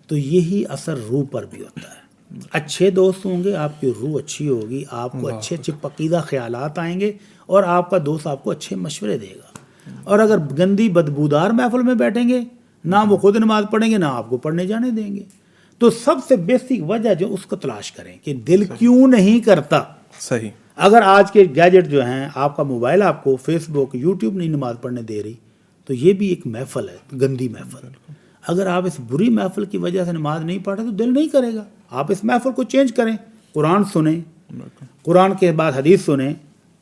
تو یہی اثر روح پر بھی ہوتا ہے. اچھے دوست ہوں گے آپ کی روح اچھی ہوگی, آپ کو اچھے اچھے پقیدہ خیالات آئیں گے, اور آپ کا دوست آپ کو اچھے مشورے دے گا. اور اگر گندی بدبودار محفل میں بیٹھیں گے, نہ وہ خود نماز پڑھیں گے نہ آپ کو پڑھنے جانے دیں گے. تو سب سے بیسک وجہ جو اس کو تلاش کریں کہ دل کیوں نہیں کرتا. صحیح. اگر آج کے گیجٹ جو ہیں, آپ کا موبائل آپ کو فیس بک یوٹیوب نہیں نماز پڑھنے دے رہی, تو یہ بھی ایک محفل ہے, گندی محفل. اگر آپ اس بری محفل کی وجہ سے نماز نہیں پڑھ رہے تو دل نہیں کرے گا. آپ اس محفل کو چینج کریں, قرآن سنیں, قرآن کے بعد حدیث سنیں,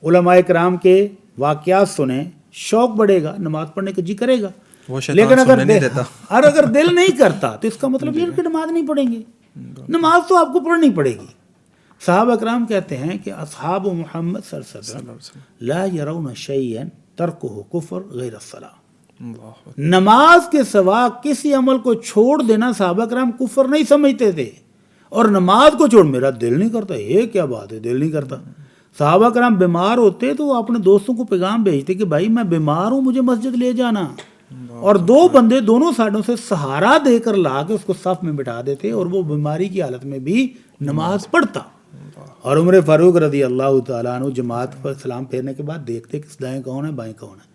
علماء کرام کے واقعات سنیں, شوق بڑھے گا, نماز پڑھنے کا جی کرے گا. لیکن اگر دل نہیں کرتا تو اس کا مطلب یہ کہ نماز نہیں پڑھیں گے. نماز تو آپ کو پڑھنی پڑے گی. صحابہ اکرام کہتے ہیں کہ اصحاب محمد صلی اللہ علیہ وسلم لا یرون شیئا ترکہ کفر غیر الصلاۃ. نماز کے سوا کسی عمل کو چھوڑ دینا صحابہ اکرام کفر نہیں سمجھتے تھے. اور نماز کو چھوڑ, میرا دل نہیں کرتا, یہ کیا بات ہے دل نہیں کرتا. صحابہ کرام بیمار ہوتے تو وہ اپنے دوستوں کو پیغام بھیجتے کہ بھائی میں بیمار ہوں, مجھے مسجد لے جانا. اور دو بندے دونوں سائڈوں سے سہارا دے کر لا کے اس کو صف میں بٹھا دیتے, اور وہ بیماری کی حالت میں بھی نماز پڑھتا. اور عمر فاروق رضی اللہ تعالیٰ عنہ جماعت پر سلام پھیرنے کے بعد دیکھتے کہ دائیں کون ہے بائیں کون ہے,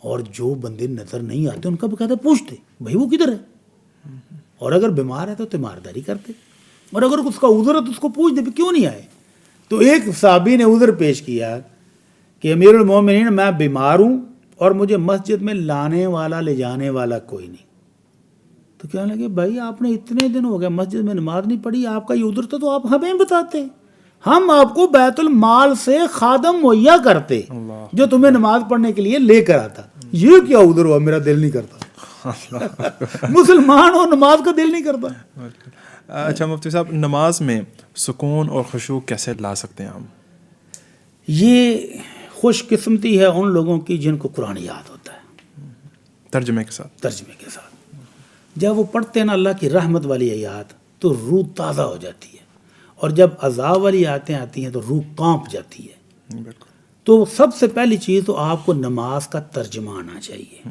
اور جو بندے نظر نہیں آتے ان کا بقاعدہ پوچھتے بھائی وہ کدھر ہے, اور اگر بیمار ہے تو تیمارداری کرتے, اور اگر اس کا عذر ہے تو اس کو پوچھ دے کیوں نہیں آئے. تو ایک صحابی نے عذر پیش کیا کہ امیر المومنین میں بیمار ہوں اور مجھے مسجد میں لانے والا لے جانے والا کوئی نہیں. تو کہنے لگے بھائی آپ نے اتنے دن ہو گئے مسجد میں نماز نہیں پڑھی, آپ کا یہ عذر تھا تو آپ ہمیں بتاتے, ہم آپ کو بیت المال سے خادم مہیا کرتے جو تمہیں نماز پڑھنے کے لیے لے کر آتا. یہ کیا عذر ہوا میرا دل نہیں کرتا. مسلمان ہو نماز کا دل نہیں کرتا. اچھا مفتی صاحب, نماز میں سکون اور خشوع کیسے لا سکتے ہیں ہم؟ یہ خوش قسمتی ہے ان لوگوں کی جن کو قرآن یاد ہوتا ہے ترجمے کے ساتھ. ترجمے کے ساتھ جب وہ پڑھتے ہیں نا اللہ کی رحمت والی آیات تو روح تازہ ہو جاتی ہے, اور جب عذاب والی آیتیں آتی ہیں تو روح کانپ جاتی ہے. تو سب سے پہلی چیز تو آپ کو نماز کا ترجمہ آنا چاہیے.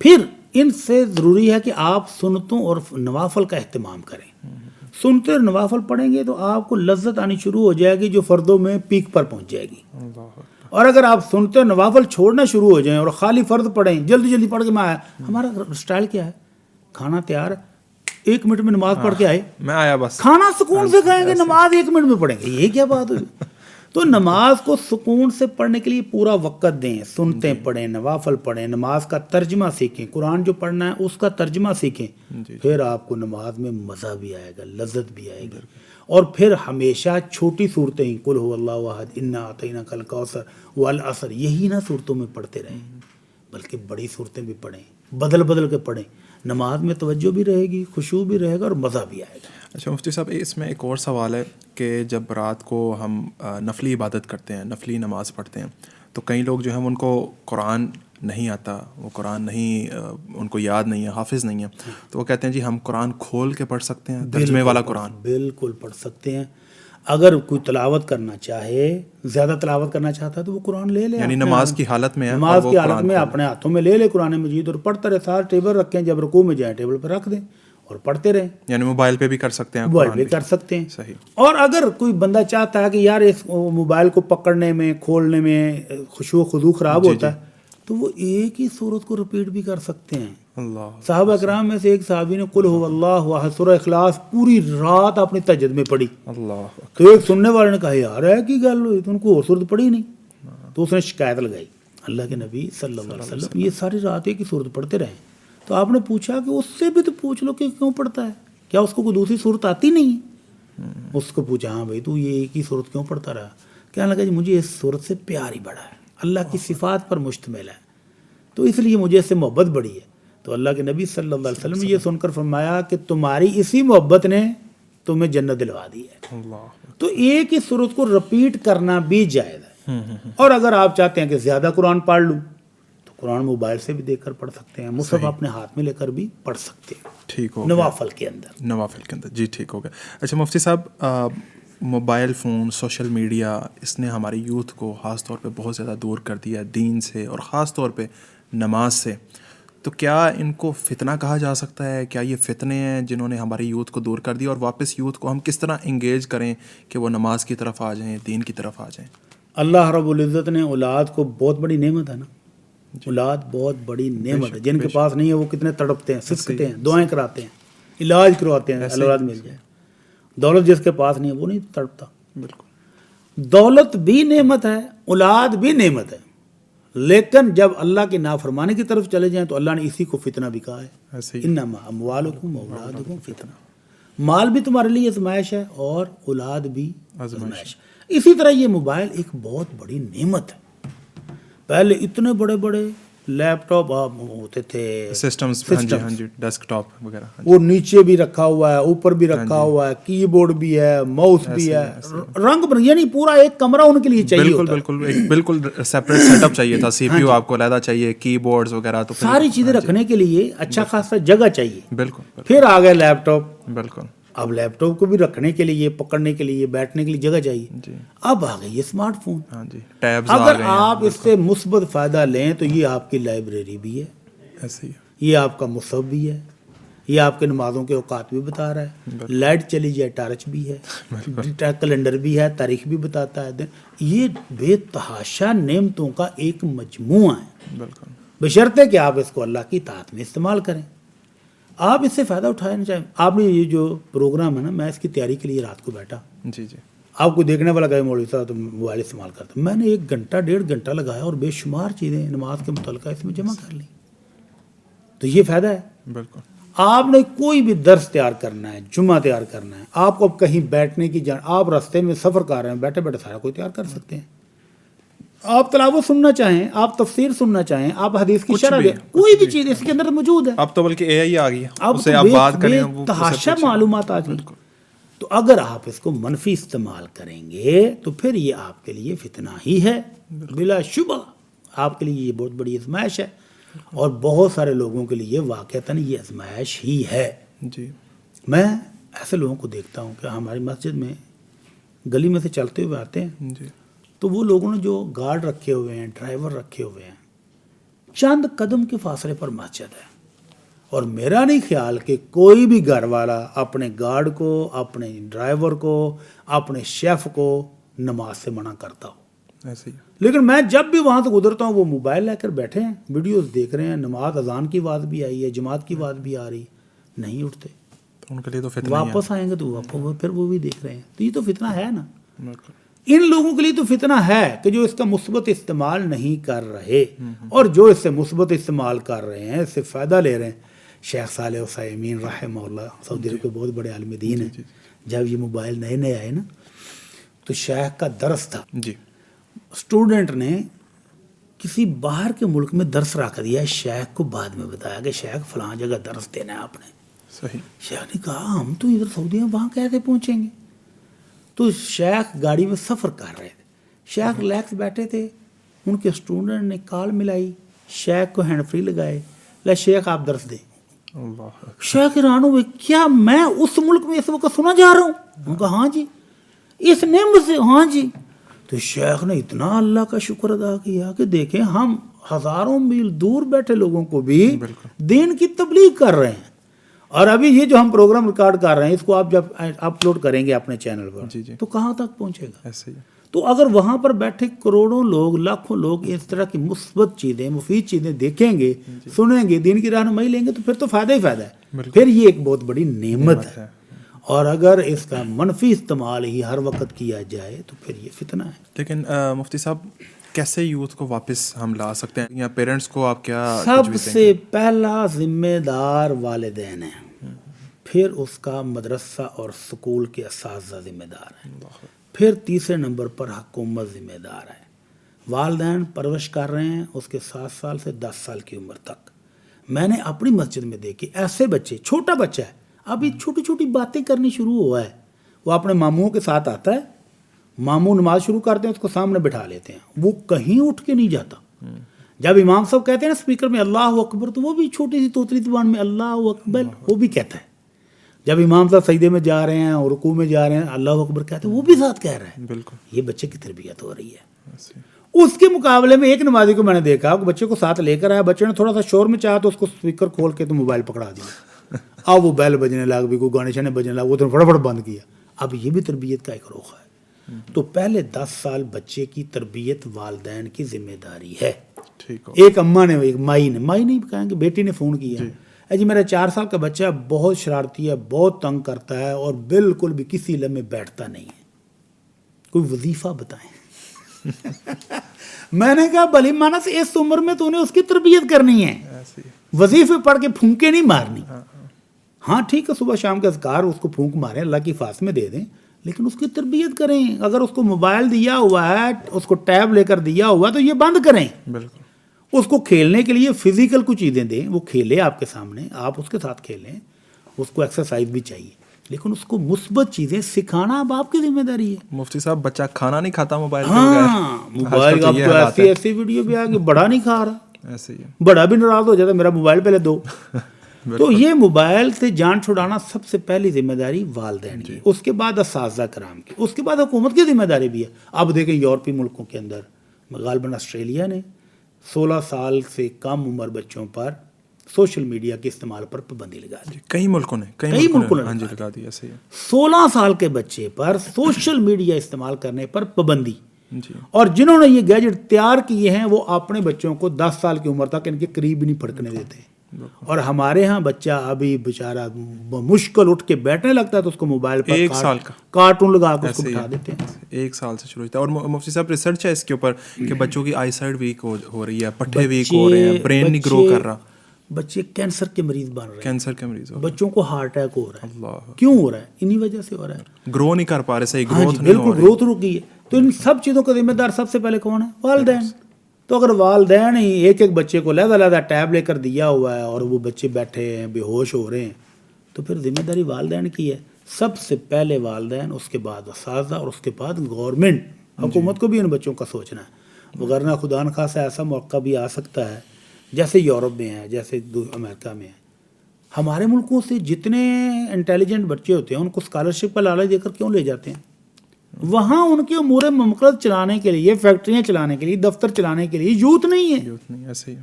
پھر ان سے ضروری ہے کہ آپ سنتوں اور نوافل کا اہتمام کریں. سنتے اور نوافل پڑھیں گے تو آپ کو لذت آنی شروع ہو جائے گی جو فردوں میں پیک پر پہنچ جائے گی. اور اگر آپ سنتے ہو نوافل چھوڑنا شروع ہو جائیں اور خالی فرض پڑھیں, جلدی جلدی پڑھ کے میں آیا, ہمارا اسٹائل کیا ہے, کھانا تیار ہے 1 منٹ میں نماز پڑھ کے آئے, میں آیا بس, کھانا سکون سے کھائیں گے, نماز 1 منٹ میں پڑھیں گے, یہ کیا بات ہوئی. تو نماز کو سکون سے پڑھنے کے لیے پورا وقت دیں, سنتے پڑھیں, نوافل پڑھیں, نماز کا ترجمہ سیکھیں, قرآن جو پڑھنا ہے اس کا ترجمہ سیکھیں, پھر آپ کو نماز میں مزہ بھی آئے گا, لذت بھی آئے گی. اور پھر ہمیشہ چھوٹی صورتیں, قل هو اللہ احد, انا اعطیناک الکوثر, والعصر, یہی نہ صورتوں میں پڑھتے رہیں, بلکہ بڑی صورتیں بھی پڑھیں, بدل بدل کے پڑھیں. نماز میں توجہ بھی رہے گی, خشوع بھی رہے گا اور مزہ بھی آئے گا. اچھا مفتی صاحب, اس میں ایک اور سوال ہے کہ جب رات کو ہم نفلی عبادت کرتے ہیں, نفلی نماز پڑھتے ہیں, تو کئی لوگ جو ہیں ان کو قرآن نہیں آتا, وہ قرآن نہیں, ان کو یاد نہیں ہے, حافظ نہیں ہے, تو وہ کہتے ہیں جی ہم قرآن کھول کے پڑھ سکتے ہیں, ترجمے والا قرآن. بالکل پڑھ سکتے ہیں. اگر کوئی تلاوت کرنا چاہے, زیادہ تلاوت کرنا چاہتا ہے تو وہ قرآن لے لے, یعنی نماز کی حالت میں ہے, نماز کی حالت میں اپنے ہاتھوں میں لے لے قرآن مجید, اور پڑھتا رہے. ساتھ ٹیبل رکھیں, جب رکوع میں جائیں ٹیبل پہ رکھ دیں اور پڑھتے رہیں. یعنی موبائل پہ بھی کر سکتے ہیں, موبائل پہ کر سکتے ہیں. صحیح. اور اگر کوئی بندہ چاہتا ہے کہ یار اس موبائل کو پکڑنے میں, کھولنے میں خشوع و خضوع خراب ہوتا ہے, تو وہ ایک ہی صورت کو رپیٹ بھی کر سکتے ہیں. اللہ, صحابہ کرام میں سے ایک صحابی نے قل هو اللہ احد سورہ اخلاص پوری رات اپنی تہجد میں پڑھی. اللہ, تو ایک سننے والے نے کہا یار ہے کی گل ہوئی, تو ان کو اور صورت پڑھی نہیں. تو اس نے شکایت لگائی, اللہ کے نبی صلی اللہ علیہ وسلم یہ ساری رات ایک ہی صورت پڑھتے رہے. تو آپ نے پوچھا کہ اس سے بھی تو پوچھ لو کہ کیوں پڑھتا ہے, کیا اس کو کوئی دوسری صورت آتی نہیں؟ اس کو پوچھا, ہاں بھائی تو یہ ایک ہی صورت کیوں پڑھتا رہا؟ کہنے لگا جی مجھے اس صورت سے پیار ہی بڑا ہے, اللہ کی صفات پر مشتمل ہے, تو اس لیے مجھے اس سے محبت بڑی ہے. تو اللہ کے نبی صلی اللہ علیہ وسلم نے یہ سن کر فرمایا کہ تمہاری اسی محبت نے تمہیں جنت دلوا دی ہے. اللہ, تو ایک ہی صورت کو رپیٹ کرنا بھی جائز ہے. اور اگر آپ چاہتے ہیں کہ زیادہ قرآن پڑھ لوں تو قرآن موبائل سے بھی دیکھ کر پڑھ سکتے ہیں, مصحف اپنے ہاتھ میں لے کر بھی پڑھ سکتے ہیں. ٹھیک ہو نوافل کے اندر, نوافل کے اندر, جی ٹھیک ہو گیا. اچھا مفتی صاحب, موبائل فون, سوشل میڈیا, اس نے ہماری یوتھ کو خاص طور پہ بہت زیادہ دور کر دیا دین سے, اور خاص طور پہ نماز سے. تو کیا ان کو فتنہ کہا جا سکتا ہے؟ کیا یہ فتنے ہیں جنہوں نے ہماری یوتھ کو دور کر دیا, اور واپس یوتھ کو ہم کس طرح انگیج کریں کہ وہ نماز کی طرف آ جائیں, دین کی طرف آ جائیں؟ اللہ رب العزت نے اولاد کو, بہت بڑی نعمت ہے نا, اولاد بہت بڑی نعمت ہے. جن کے پاس نہیں ہے وہ کتنے تڑپتے ہیں, سسکتے ہیں, دعائیں کراتے ہیں, علاج کرواتے ہیں, اولاد مل جائے. دولت جس کے پاس نہیں ہے وہ نہیں تڑپتا. بالکل, دولت بھی نعمت ہے, اولاد بھی نعمت ہے, لیکن جب اللہ کی نافرمانی کی طرف چلے جائیں تو اللہ نے اسی کو فتنہ بھی کہا ہے. انما اموالکم واولادکم فتنہ, مال بھی تمہارے لیے آزمائش ہے اور اولاد بھی آزمائش. اسی طرح یہ موبائل ایک بہت بڑی نعمت ہے. پہلے اتنے بڑے بڑے لیپ ٹاپ ہوتے تھے, سسٹمز, ہاں جی, ڈیسک ٹاپ وغیرہ, وہ نیچے بھی رکھا ہوا ہے, اوپر بھی رکھا ہوا ہے, کی بورڈ بھی ہے, ماؤس بھی ہے, رنگ یعنی پورا ایک کمرہ ان کے لیے چاہیے ہوتا ہے. بالکل سیپریٹ سیٹ اپ چاہیے تھا, سی پی یو آپ کو علیحدہ چاہیے, کی بورڈز وغیرہ, تو ساری چیزیں رکھنے کے لیے اچھا خاصا جگہ چاہیے. بالکل, پھر آ گئے لیپ ٹاپ. بالکل, اب لیپ ٹاپ کو بھی رکھنے کے لیے, پکڑنے کے لیے, بیٹھنے کے لیے جگہ چاہیے. جی. اب آ گئی یہ اسمارٹ فون. ہاں جی, ٹیبز اگر آپ اس سے مثبت فائدہ لیں تو یہ آپ کی لائبریری بھی ہے, ایسے ہی, یہ آپ کا مصحف بھی ہے, یہ آپ کے نمازوں کے اوقات بھی بتا رہا ہے, لائٹ چلی جائے ٹارچ بھی ہے, کیلنڈر بھی ہے, تاریخ بھی بتاتا ہے. یہ بے تحاشا نعمتوں کا ایک مجموعہ ہے. بالکل, بشرطے کہ آپ اس کو اللہ کی اطاعت میں استعمال کریں. آپ اس سے فائدہ اٹھانا چاہیں. آپ نے یہ جو پروگرام ہے نا, میں اس کی تیاری کے لیے رات کو بیٹھا. جی جی, آپ کو دیکھنے والا گئے مولوی صاحب تو موبائل استعمال کرتا, میں نے 1 گھنٹہ 1.5 گھنٹہ لگایا اور بے شمار چیزیں نماز کے متعلقہ اس میں جمع کر لیں. تو یہ فائدہ ہے. بالکل, آپ نے کوئی بھی درس تیار کرنا ہے, جمعہ تیار کرنا ہے, آپ کو کہیں بیٹھنے کی آپ راستے میں سفر کر رہے ہیں, بیٹھے بیٹھے سارا کوئی تیار کر سکتے ہیں. آپ تلاوت سننا چاہیں, آپ تفسیر سننا چاہیں, آپ حدیث کی شرح دیں, کوئی بھی چیز اس کے اندر موجود ہے. اب تو بلکہ اے آئی آ گئی ہے, اب اس سے آپ بات کریں, بے تحاشا معلومات آ گئی. تو اگر آپ اس کو منفی استعمال کریں گے تو پھر یہ آپ کے لیے فتنہ ہی ہے, بلا شبہ آپ کے لیے یہ بہت بڑی آزمائش ہے, اور بہت سارے لوگوں کے لیے واقعتاً یہ آزمائش ہی ہے. جی, میں ایسے لوگوں کو دیکھتا ہوں کہ ہماری مسجد میں گلی میں سے چلتے ہوئے آتے ہیں, جی, تو وہ لوگوں نے جو گارڈ رکھے ہوئے ہیں, ڈرائیور رکھے ہوئے ہیں, چند قدم کے فاصلے پر مسجد ہے. اور میرا نہیں خیال کہ کوئی بھی گھر والا اپنے گارڈ کو, اپنے ڈرائیور کو, اپنے شیف کو نماز سے منع کرتا ہو. ایسے ہی لیکن میں جب بھی وہاں سے گزرتا ہوں وہ موبائل لے کر بیٹھے ہیں، ویڈیوز دیکھ رہے ہیں، نماز اذان کی آواز بھی آئی ہے، جماعت کی آواز بھی آ رہی، نہیں اٹھتے، تو ان کے لیے تو فتنہ ہی ہے. واپس آئیں گے تو پھر وہ بھی دیکھ رہے ہیں. تو یہ تو فتنہ ہے نا. بالکل. ان لوگوں کے لیے تو فتنہ ہے کہ جو اس کا مثبت استعمال نہیں کر رہے، اور جو اس سے مثبت استعمال کر رہے ہیں، اس سے فائدہ لے رہے ہیں. شیخ صالح عثیمین رحمہ اللہ سعودی عرب کے بہت بڑے عالم دین ہیں. جب یہ موبائل نئے نئے آئے نا تو شیخ کا درس تھا، جی اسٹوڈنٹ نے کسی باہر کے ملک میں درس رکھ دیا، شیخ کو بعد میں بتایا کہ شیخ فلاں جگہ درس دینا ہے آپ نے. صحیح. شیخ نے کہا ہم تو ادھر سعودی ہیں، وہاں کیسے پہنچیں گے؟ تو شیخ گاڑی میں سفر کر رہے تھے، شیخ ریلیکس بیٹھے تھے، ان کے اسٹوڈنٹ نے کال ملائی، شیخ کو ہینڈ فری لگائے، لے شیخ آپ درس دیں. اللہ. شیخ حیران ہوئے، کیا میں اس ملک میں اس وقت سنا جا رہا ہوں؟ انہوں نے کہا ہاں جی. اس نعمت سے ہاں جی. تو شیخ نے اتنا اللہ کا شکر ادا کیا کہ دیکھیں ہم ہزاروں میل دور بیٹھے لوگوں کو بھی دین کی تبلیغ کر رہے ہیں. اور ابھی یہ جو ہم پروگرام ریکارڈ کر رہے ہیں اس کو آپ جب اپلوڈ کریں گے اپنے چینل پر تو کہاں تک پہنچے گا؟ ایسے ہی. تو اگر وہاں پر بیٹھے کروڑوں لوگ، لاکھوں لوگ اس طرح کی مثبت چیزیں، مفید چیزیں دیکھیں گے، سنیں گے، دین کی رہنمائی لیں گے تو پھر تو فائدہ ہی فائدہ ہے. پھر یہ ایک بہت بڑی نعمت ہے. اور اگر اس کا منفی استعمال ہی ہر وقت کیا جائے تو پھر یہ فتنہ ہے. لیکن مفتی صاحب کیسے یوتھ کو واپس ہم لا سکتے ہیں، یا پیرنٹس کو آپ کیا سب سے پہلا ذمہ دار والدین ہیں، پھر اس کا مدرسہ اور سکول کے اساتذہ ذمہ دار ہیں، پھر تیسرے نمبر پر حکومت ذمہ دار ہے. والدین پرورش کر رہے ہیں اس کے 7 سال سے 10 سال کی عمر تک. میں نے اپنی مسجد میں دیکھی ایسے بچے، چھوٹا بچہ ہے ابھی چھوٹی چھوٹی باتیں کرنی شروع ہوا ہے، وہ اپنے ماموں کے ساتھ آتا ہے، ماموں نماز شروع کرتے ہیں اس کو سامنے بٹھا لیتے ہیں، وہ کہیں اٹھ کے نہیں جاتا. جب امام صاحب کہتے ہیں نا اسپیکر میں اللہ اکبر تو وہ بھی چھوٹی سی توتلی زبان میں اللہ اکبر وہ بھی کہتا ہے. جب امام صاحب سجدے میں جا رہے ہیں اور رکوع میں جا رہے ہیں اللہ اکبر کہتے ہیں وہ بھی ساتھ کہہ رہا ہے. بالکل. یہ بچے کی تربیت ہو رہی ہے. اس کے مقابلے میں ایک نمازی کو میں نے دیکھا کہ بچے کو ساتھ لے کر آیا، بچے نے تھوڑا سا شور میں چاہا تو اس کو اسپیکر کھول کے تو موبائل پکڑا دیا، اب وہ بیل بجنے لگ بھی، کوئی گانے شانے بجنے لگ، وہ تو فٹافٹ بند کیا. اب یہ بھی تربیت کا ایک روخ ہے. تو پہلے 10 سال بچے کی تربیت والدین کی ذمہ داری ہے. ایک اماں نے، ایک مائی نہیں کہیں گے، بیٹی نے فون کیا جی میرا 4 سال کا بچہ بہت شرارتی ہے، بہت تنگ کرتا ہے اور بالکل بھی کسی لمحے بیٹھتا نہیں ہے، کوئی وظیفہ بتائیں. میں نے کہا بھلی مانس اس عمر میں تو نے اس کی تربیت کرنی ہے، وظیفے پڑھ کے پھونکے نہیں مارنی. ہاں ٹھیک ہے صبح شام کے اذکار اس کو پھونک ماریں، اللہ کی فاس میں دے دیں، لیکن اس کی تربیت کریں. اگر اس کو موبائل دیا ہوا ہے، اس کو ٹیب لے کر دیا ہوا تو یہ بند کریں. بالکل. اس کو کھیلنے کے لیے فزیکل کچھ چیزیں دیں، وہ کھیلے آپ کے سامنے، آپ اس کے ساتھ کھیلیں، اس کو ایکسرسائز بھی چاہیے، لیکن اس کو مثبت چیزیں سکھانا اب آپ کی ذمہ داری ہے. مفتی صاحب بچہ کھانا نہیں کھاتا موبائل کے بغیر. ہاں موبائل کا تو ایسی ویڈیو بھی آ گئی، بڑا نہیں کھا رہا، ایسے ہی بڑا بھی ناراض ہو جاتا میرا موبائل پہلے دو. تو یہ موبائل سے جان چھڑانا سب سے پہلی ذمہ داری والدین کی، اس کے بعد اساتذہ کرام کی، اس کے بعد حکومت کی ذمہ داری بھی ہے. اب دیکھیں یورپی ملکوں کے اندر غالباً آسٹریلیا نے 16 سال سے کم عمر بچوں پر سوشل میڈیا کے استعمال پر پابندی لگا دی. کئی ملکوں نے لگا دی. 16 سال کے بچے پر سوشل میڈیا استعمال کرنے پر پابندی. اور جنہوں نے یہ گیجٹ تیار کیے ہیں وہ اپنے بچوں کو 10 سال کی عمر تک ان کے قریب نہیں پھڑکنے دیتے. اور ہمارے ہاں بچہ ابھی بیچارہ مشکل اٹھ کے بیٹھنے لگتا ہے تو اس کو موبائل پر 1 سال کا کارٹون لگا کے اس کو بٹھا دیتے ہیں. 1 سال سے شروع ہوتا ہے. اور مفتی صاحب ریسرچ ہے اس کے اوپر کہ بچوں کی آئی سائٹ ویک ہو رہی ہے، پٹھے ویک ہو رہے ہیں، برین نہیں گرو کر رہا، بچے کینسر کے مریض بن رہے ہیں، کینسر کے مریض، بچوں کو ہارٹ اٹیک ہو رہا ہے. کیوں ہو رہا ہے؟ انہی وجہ سے ہو رہا ہے، گرو نہیں کر پا رہے، صحیح گروتھ نہیں ہو رہی، بالکل گروتھ رک گئی ہے. تو ان سب چیزوں کا ذمہ دار سب سے پہلے کون ہے؟ والدین. تو اگر والدین ہی ایک بچے کو علیحدہ ٹیب لے کر دیا ہوا ہے اور وہ بچے بیٹھے ہیں بے ہوش ہو رہے ہیں تو پھر ذمہ داری والدین کی ہے. سب سے پہلے والدین، اس کے بعد اساتذہ اور اس کے بعد گورنمنٹ. حکومت کو بھی ان بچوں کا سوچنا ہے، وغیرہ خدا نخواستہ ایسا موقع بھی آ سکتا ہے جیسے یورپ میں ہے، جیسے امریکہ میں ہے. ہمارے ملکوں سے جتنے انٹیلیجنٹ بچے ہوتے ہیں ان کو اسکالرشپ کا لالچ دے کر کیوں لے جاتے ہیں؟ وہاں ان کے امور مملکت چلانے کے لیے، فیکٹریاں چلانے کے لیے، دفتر چلانے کے لیے یوتھ نہیں ہے. ایسے ہی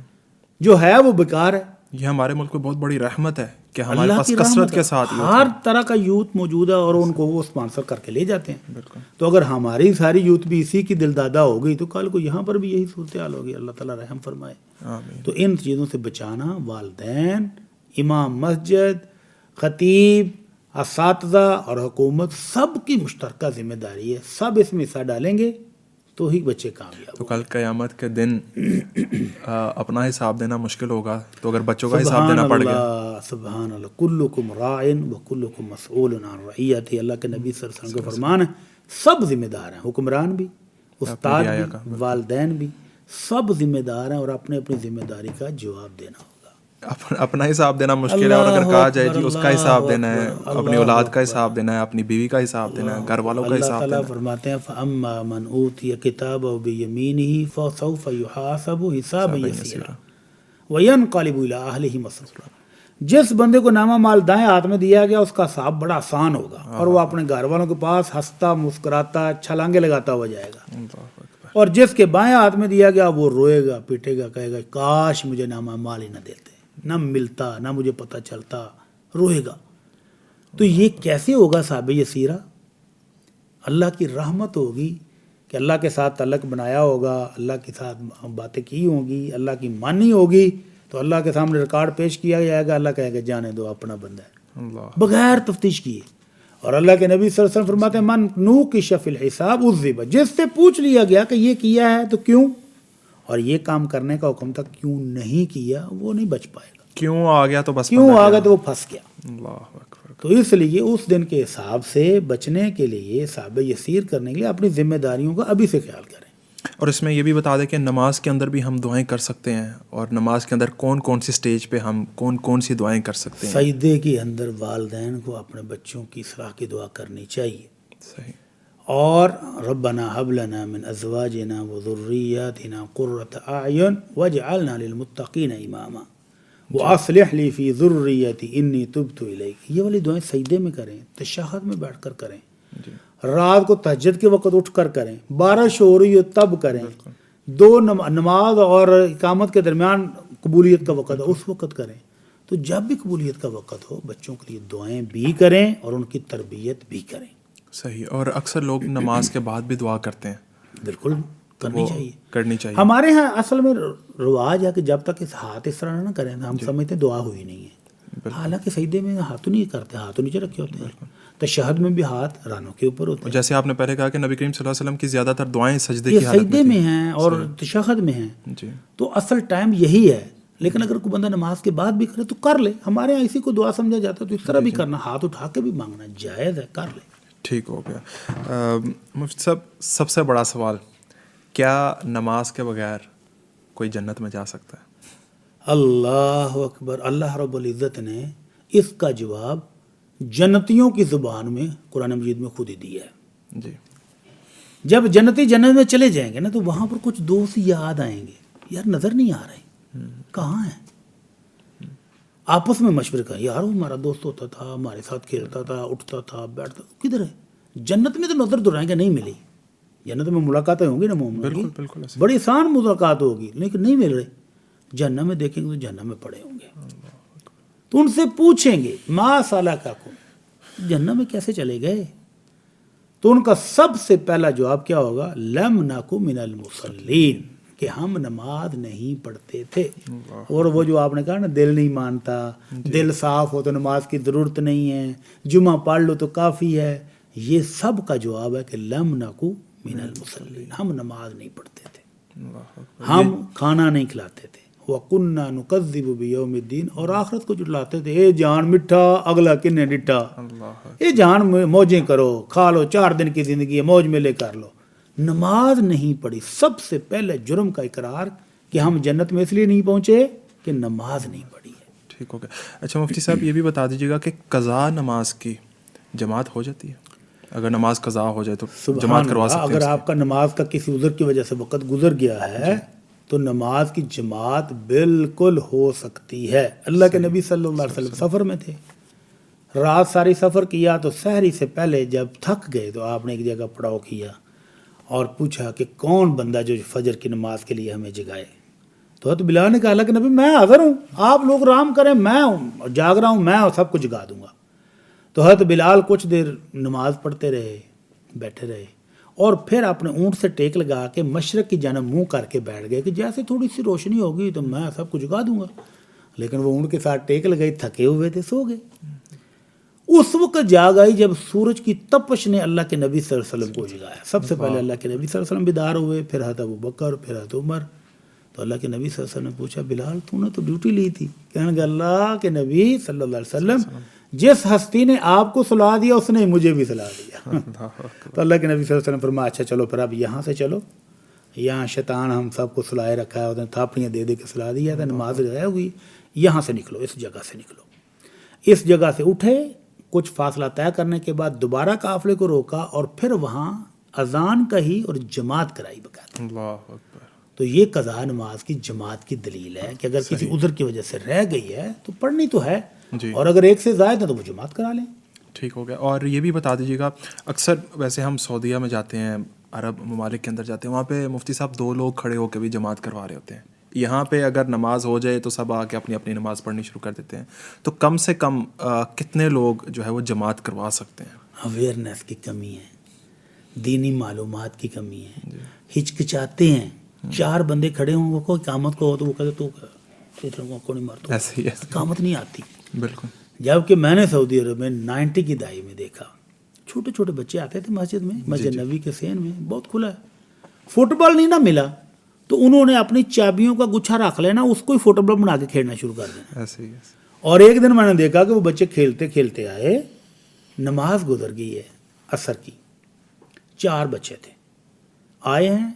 جو ہے وہ بیکار ہے. یہ ہمارے ملک میں بہت بڑی رحمت ہے کہ ہمارے اللہ پاس کی کثرت رحمت کے ہے. ساتھ ہر طرح کا یوتھ موجود ہے اور ان کو وہ اسپانسر کر کے لے جاتے ہیں. بالکل. تو اگر ہماری ساری یوتھ بھی اسی کی دل دادا ہو گئی تو کل کو یہاں پر بھی یہی صورتحال ہوگی. اللہ تعالیٰ رحم فرمائے. آمین. تو ان چیزوں سے بچانا والدین، امام مسجد، خطیب، اساتذہ اور حکومت سب کی مشترکہ ذمہ داری ہے. سب اس میں حصہ ڈالیں گے تو ہی بچے کامیاب. تو کل قیامت کے دن اپنا حساب دینا مشکل ہوگا، تو اگر بچوں کا حساب دینا پڑ گیا. سبحان اللہ. کلکم راعٍ وکلکم مسئول عن رعیتہ. اللہ کے نبی صلی اللہ علیہ وسلم کا فرمان ہے سب ذمہ دار ہیں، حکمران بھی، استاد بھی، والدین بھی، سب ذمہ دار ہیں اور اپنے اپنی ذمہ داری کا جواب دینا ہوگا. اپنا حساب دینا مشکل ہے، اور اگر کہا جائے جی اس کا حساب دینا ہے، اپنی اولاد کا حساب دینا ہے، اپنی بیوی کا حساب دینا ہے، گھر والوں کا اللہ حساب تعالیٰ دینا ہے. فرماتے ہیں فَأَمَّا مَنْ أُوتِيَ كِتَابَهُ بِيَمِينِهِ فَسَوْفَ يُحَاسَبُ حِسَابًا يَسِيرًا وَيَنْقَلِبُ إِلَىٰ أَهْلِهِ مَسْرُورًا. جس بندے کو نامہ مال دائیں ہاتھ میں دیا گیا اس کا حساب بڑا آسان ہوگا اور وہ اپنے گھر والوں کے پاس ہنستا مسکراتا چھلانگے لگاتا ہوا جائے گا. اور جس کے بائیں ہاتھ میں دیا گیا وہ روئے گا، پیٹے گا، کہے گا کاش مجھے نامہ مال ہی نہ دیتے، نہ ملتا، نہ مجھے پتہ چلتا، روئے گا. تو یہ کیسے ہوگا صاحب یسیرہ؟ اللہ کی رحمت ہوگی کہ اللہ کے ساتھ تعلق بنایا ہوگا، اللہ کے ساتھ باتیں کی ہوں گی، اللہ کی مانی ہوگی، تو اللہ کے سامنے ریکارڈ پیش کیا جائے گا. اللہ کہے گا جانے دو، اپنا بندہ ہے، اللہ. بغیر تفتیش کیے. اور اللہ کے نبی صلی اللہ علیہ وسلم فرماتے ہیں من نوقش فی الحساب عذب. جس سے پوچھ لیا گیا کہ یہ کیا ہے تو کیوں، اور یہ کام کرنے کا حکم تھا کیوں نہیں کیا، وہ نہیں بچ پائے گا. کیوں آ گیا تو بس کیوں آ گیا تو وہ پھنس گیا. اللہ اکبر. تو اس لیے اس دن کے حساب سے بچنے کے لیے، حساب یسیر کرنے کے لیے اپنی ذمہ داریوں کا ابھی سے خیال کریں. اور اس میں یہ بھی بتا دیں کہ نماز کے اندر بھی ہم دعائیں کر سکتے ہیں، اور نماز کے اندر کون کون سی سٹیج پہ ہم کون کون سی دعائیں کر سکتے ہیں. سجدے کے اندر والدین کو اپنے بچوں کی اصلاح کی دعا کرنی چاہیے. صحیح. اور ربنا هب لنا من ازواجنا وذرياتنا قرة اعین واجعلنا للمتقین اماما واصلح لی فی ذریتی انی تبت الیک. یہ والی دعائیں سجدے میں کریں، تشہد میں بیٹھ کر کریں، رات کو تہجد کے وقت اٹھ کر کریں، بارش ہو رہی ہو تب کریں، دو نماز اور اقامت کے درمیان قبولیت کا وقت ہے اس وقت کریں. تو جب بھی قبولیت کا وقت ہو بچوں کے لیے دعائیں بھی کریں اور ان کی تربیت بھی کریں. صحیح. اور اکثر لوگ نماز کے بعد بھی دعا کرتے ہیں. بالکل کرنی چاہیے. کرنی چاہیے. ہمارے ہاں اصل میں رواج ہے کہ جب تک اس ہاتھ اس طرح نہ کریں ہم سمجھتے ہیں دعا ہوئی نہیں ہے. حالانکہ سجدے میں ہاتھوں نہیں کرتے، ہاتھوں نیچے رکھے ہوتے ہیں. تشہد میں بھی ہاتھ رانوں کے اوپر ہوتے ہیں. جیسے آپ نے پہلے کہا کہ نبی کریم صلی اللہ علیہ وسلم کی زیادہ تر دعائیں سجدے یہ کی حالت سجدے میں ہیں اور تشہد میں ہیں. جی. تو اصل ٹائم یہی ہے. لیکن اگر کوئی بندہ نماز کے بعد بھی کرے تو کر لے. ہمارے یہاں اسی کو دعا سمجھا جاتا ہے، تو اس طرح بھی کرنا، ہاتھ اٹھا کے بھی مانگنا جائز ہے، کر لے. ٹھیک ہو گیا. مفتی صاحب سب سے بڑا سوال، کیا نماز کے بغیر کوئی جنت میں جا سکتا ہے؟ اللہ اکبر. اللہ رب العزت نے اس کا جواب جنتیوں کی زبان میں قرآن مجید میں خود ہی دیا ہے. جی. جب جنتی جنت میں چلے جائیں گے نا تو وہاں پر کچھ دوست یاد آئیں گے، یار نظر نہیں آ رہے کہاں ہیں. آپس میں مشورے کا، یار وہ ہمارا دوست ہوتا تھا، ہمارے ساتھ کھیلتا تھا، اٹھتا تھا، بیٹھتا تھا، کدھر ہے؟ جنت میں تو نظر دورائیں گے نہیں ملی. جنت میں ملاقاتیں ہوں گی نا مومنوں کی، بالکل بڑی آسان ملاقات ہوگی، لیکن نہیں مل رہے. جہنم میں دیکھیں گے تو جہنم میں پڑے ہوں گے. تو ان سے پوچھیں گے ما سلککم، جہنم میں کیسے چلے گئے؟ تو ان کا سب سے پہلا جواب کیا ہوگا؟ لم نک من المصلین، کہ ہم نماز نہیں پڑھتے تھے. اور وہ جو آپ نے کہا نا دل نہیں مانتا، دل صاف ہو تو نماز کی ضرورت نہیں ہے، جمعہ پڑھ لو تو کافی ہے، یہ سب کا جواب ہے کہ لم نک من المصلین، ہم نماز نہیں پڑھتے تھے، ہم کھانا نہیں کھلاتے تھے. وَكُنَّا نُكَذِّبُ بِيَوْمِ الدِّينِ، اور آخرت کو جھٹلاتے تھے. اے جان مٹھا اگلا کنے ڈٹھا، اے جان موجیں کرو، کھا لو، 4 دن کی زندگی ہے، موج میلے کر لو. نماز نہیں پڑھی. سب سے پہلے جرم کا اقرار کہ ہم جنت میں اس لیے نہیں پہنچے کہ نماز نہیں پڑھی ہے. ٹھیک ہو گیا. اچھا مفتی صاحب یہ بھی بتا دیجیے گا کہ قضا نماز کی جماعت ہو جاتی ہے؟ اگر نماز قضا ہو جائے تو جماعت کروا سکتے ہیں؟ اگر آپ کا نماز کا کسی عذر کی وجہ سے وقت گزر گیا ہے تو نماز کی جماعت بالکل ہو سکتی ہے. اللہ کے نبی صلی اللہ علیہ وسلم سفر میں تھے، رات ساری سفر کیا، تو سحری سے پہلے جب تھک گئے تو آپ نے ایک جگہ پڑاؤ کیا اور پوچھا کہ کون بندہ جو فجر کی نماز کے لیے ہمیں جگائے. تو حضرت بلال نے کہا اللہ کے نبی میں حاضر ہوں، آپ لوگ آرام کریں، میں ہوں جاگ رہا ہوں، میں سب کو جگا دوں گا۔ تو حضرت بلال کچھ دیر نماز پڑھتے رہے، بیٹھے رہے، اور پھر اپنے اونٹ سے ٹیک لگا کے مشرق کی جانب منہ کر کے بیٹھ گئے کہ جیسے تھوڑی سی روشنی ہوگی تو میں سب کو جگا دوں گا۔ لیکن وہ اونٹ کے ساتھ ٹیک لگائی، تھکے ہوئے تھے، سو گئے۔ اس وقت جاگ آئی جب سورج کی تپش نے اللہ کے نبی صلی اللہ علیہ وسلم کو جگایا۔ سب سے پہلے اللہ کے نبی صلی اللہ علیہ وسلم بیدار ہوئے، پھر حضرت ابوبکر، پھر حضرت عمر۔ تو اللہ کے نبی صلی اللہ علیہ وسلم نے پوچھا بلال تو نے تو ڈیوٹی لی تھی؟ کہنے لگا اللہ کے نبی صلی اللہ علیہ وسلم جس ہستی نے آپ کو سلا دیا اس نے مجھے بھی سلا دیا۔ تو اللہ کے نبی صلی اللہ علیہ وسلم فرمایا اچھا چلو پھر اب یہاں سے چلو، یہاں شیطان ہم سب کو سلائے رکھا ہے، اس نے تھاپڑیاں دے دے کے سلا دیا تھا، نماز ضائع ہوئی، یہاں سے نکلو، اس جگہ سے نکلو۔ اس جگہ سے اٹھے، کچھ فاصلہ طے کرنے کے بعد دوبارہ قافلے کو روکا اور پھر وہاں اذان کہی اور جماعت کرائی باقاعدہ۔ اللہ اکبر۔ تو یہ قضا نماز کی جماعت کی دلیل ہے کہ اگر کسی عذر کی وجہ سے رہ گئی ہے تو پڑھنی تو ہے، جی، اور اگر ایک سے زائد ہے تو وہ جماعت کرا لیں۔ ٹھیک ہو گیا۔ اور یہ بھی بتا دیجیے گا، اکثر ویسے ہم سعودیہ میں جاتے ہیں، عرب ممالک کے اندر جاتے ہیں، وہاں پہ مفتی صاحب 2 لوگ کھڑے ہو کے بھی جماعت کروا رہے ہوتے ہیں۔ یہاں پہ اگر نماز ہو جائے تو سب آ کے اپنی اپنی نماز پڑھنی شروع کر دیتے ہیں، تو کم سے کم کتنے لوگ جو ہے وہ جماعت کروا سکتے ہیں؟ اویئرنیس کی کمی ہے، دینی معلومات کی کمی ہے، ہچکچاتے ہیں۔ 4 بندے کھڑے ہوں، وہ کوئی قامت کو ہو تو وہ کہتے تو کو نہیں مارتا، ایسے ہی قامت نہیں آتی۔ بالکل۔ جبکہ میں نے سعودی عرب میں 90 کی دہائی میں دیکھا، چھوٹے چھوٹے بچے آتے تھے مسجد میں، مسجد نبی کے سین میں بہت کھلا ہے، فٹ بال نہیں نہ ملا تو انہوں نے اپنی چابیوں کا گچھا رکھ لینا، اس کو ہی فٹ بال بنا کے کھیلنا شروع کر دینا۔ ایسے ہی اور ایک دن میں نے دیکھا کہ وہ بچے کھیلتے کھیلتے آئے، نماز گزر گئی ہے عصر کی، 4 بچے تھے، آئے ہیں،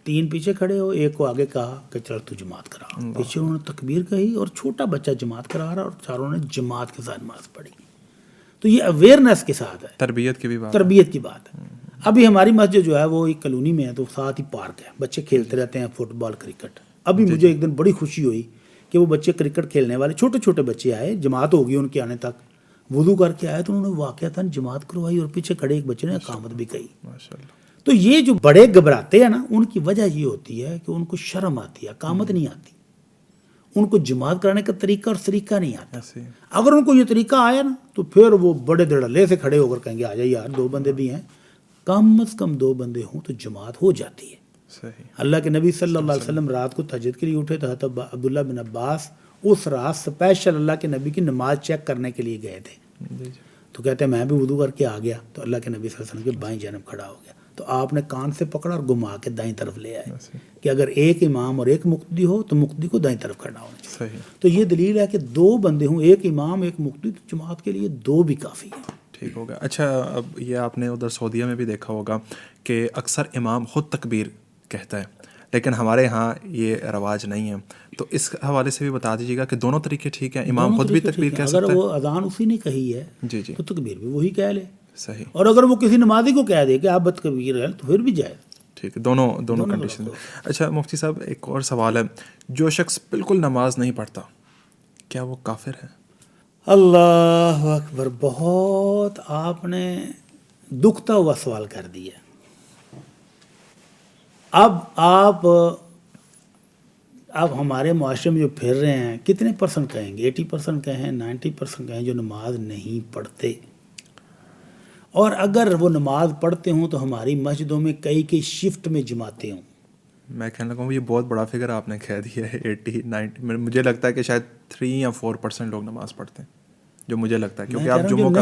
3 پیچھے کھڑے ہو، ایک کو آگے کہا کہ چل تو جماعت کرا، پیچھے انہوں نے تکبیر کہی اور چھوٹا بچہ جماعت کرا رہا اور چاروں نے جماعت کے ساتھ نماز پڑھی۔ تو یہ اویئرنیس کے ساتھ ہے، تربیت کی بھی بات، تربیت کی بات ہے۔ ابھی ہماری مسجد جو ہے وہ ایک کالونی میں ہے، تو ساتھ ہی پارک ہے، بچے کھیلتے رہتے ہیں فٹ بال، کرکٹ۔ ابھی مجھے ایک دن بڑی خوشی ہوئی کہ وہ بچے کرکٹ کھیلنے والے چھوٹے چھوٹے بچے آئے، جماعت ہو گئی ان کے آنے تک، وضو کر کے آئے تو انہوں نے واقعتاً جماعت کروائی اور پیچھے کھڑے ایک بچے نے اقامت بھی کہی۔ ماشاءاللہ۔ تو یہ جو بڑے گھبراتے ہیں نا، ان کی وجہ یہ ہوتی ہے کہ ان کو شرم آتی ہے، اقامت نہیں آتی، ان کو جماعت کرانے کا طریقہ اور سلیقہ نہیں آتا۔ ایسے ہی اگر ان کو یہ طریقہ آیا نا تو پھر وہ بڑے دھڑلے سے کھڑے ہو کر کہیں گے آ جائے یار 2 بندے بھی ہیں، کم از کم 2 بندے ہوں تو جماعت ہو جاتی ہے۔ صحیح۔ اللہ کے نبی صلی اللہ علیہ وسلم رات کو تہجد کے لیے اٹھے تو حضرت عبداللہ بن عباس اس رات اسپیشل اللہ کے نبی کی نماز چیک کرنے کے لیے گئے تھے، جی۔ تو کہتے ہیں میں بھی وضو کر کے آ گیا تو اللہ کے نبی صلی اللہ علیہ وسلم کے بائیں جانب کھڑا ہو گیا، تو آپ نے کان سے پکڑا اور گھما کے دائیں طرف لے آئے کہ اگر ایک امام اور ایک مقتدی ہو تو مقتدی کو دائیں طرف کھڑا ہونا چاہیے۔ صحیح۔ تو یہ دلیل ہے کہ 2 بندے ہوں، ایک امام ایک مقتدی، تو جماعت کے لیے 2 بھی کافی ہیں۔ ٹھیک ہو گیا۔ اچھا، اب یہ آپ نے ادھر سعودیہ میں بھی دیکھا ہوگا کہ اکثر امام خود تکبیر کہتا ہے، لیکن ہمارے ہاں یہ رواج نہیں ہے، تو اس حوالے سے بھی بتا دیجیے گا کہ دونوں طریقے ٹھیک ہیں، امام خود بھی تکبیر کہہ سکتا اگر ہے؟ وہ اذان اسی نے کہی ہے جی جی، تو تکبیر بھی وہی کہہ لے، صحیح، اور اگر وہ کسی نمازی کو کہہ دے کہ آپ بدتکبیر ہیں تو پھر بھی جائے۔ ٹھیک ہے، دونوں کنڈیشن۔ اچھا مفتی صاحب، ایک اور سوال ہے، جو شخص بالکل نماز نہیں پڑھتا کیا وہ کافر ہے؟ اللہ اکبر، بہت آپ نے دکھتا ہوا سوال کر دیا۔ اب ہمارے معاشرے میں جو پھر رہے ہیں کتنے % کہیں گے، 80% کہیں، 90% کہیں جو نماز نہیں پڑھتے، اور اگر وہ نماز پڑھتے ہوں تو ہماری مسجدوں میں کئی شفٹ میں جماعتیں ہوں۔ میں کہنے لگا ہوں یہ بہت بڑا فگر آپ نے کہہ دیا ہے، 80 90، مجھے لگتا ہے کہ شاید 3 یا 4% لوگ نماز پڑھتے ہیں، جو مجھے لگتا ہے، کیونکہ آپ جمعہ کا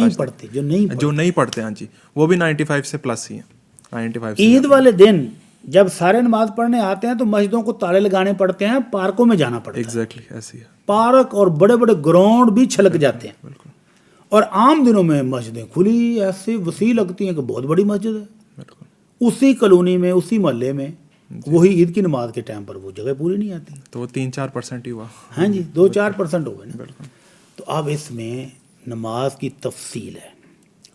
جو نہیں پڑھتے، ہاں جی، وہ بھی 95 سے پلس ہی ہیں، 95 سے۔ عید والے دن جب سارے نماز پڑھنے آتے ہیں تو مسجدوں کو تالے لگانے پڑتے ہیں، پارکوں میں جانا پڑتا ہے، ایگزیکٹلی ایسی ہے، پارک اور بڑے بڑے گراؤنڈ بھی چھلک جاتے ہیں، بالکل اور عام دنوں میں مسجدیں کھلی ایسی وسیع لگتی ہیں کہ بہت بڑی مسجد ہے، بالکل، اسی کالونی میں اسی محلے میں وہی عید کی نماز کے ٹائم پر وہ جگہ پوری نہیں آتی، تو وہ 3-4% ہی ہوا، ہاں جی، 2-4% ہو گئے نا۔ بالکل، تو اب اس میں نماز کی تفصیل ہے،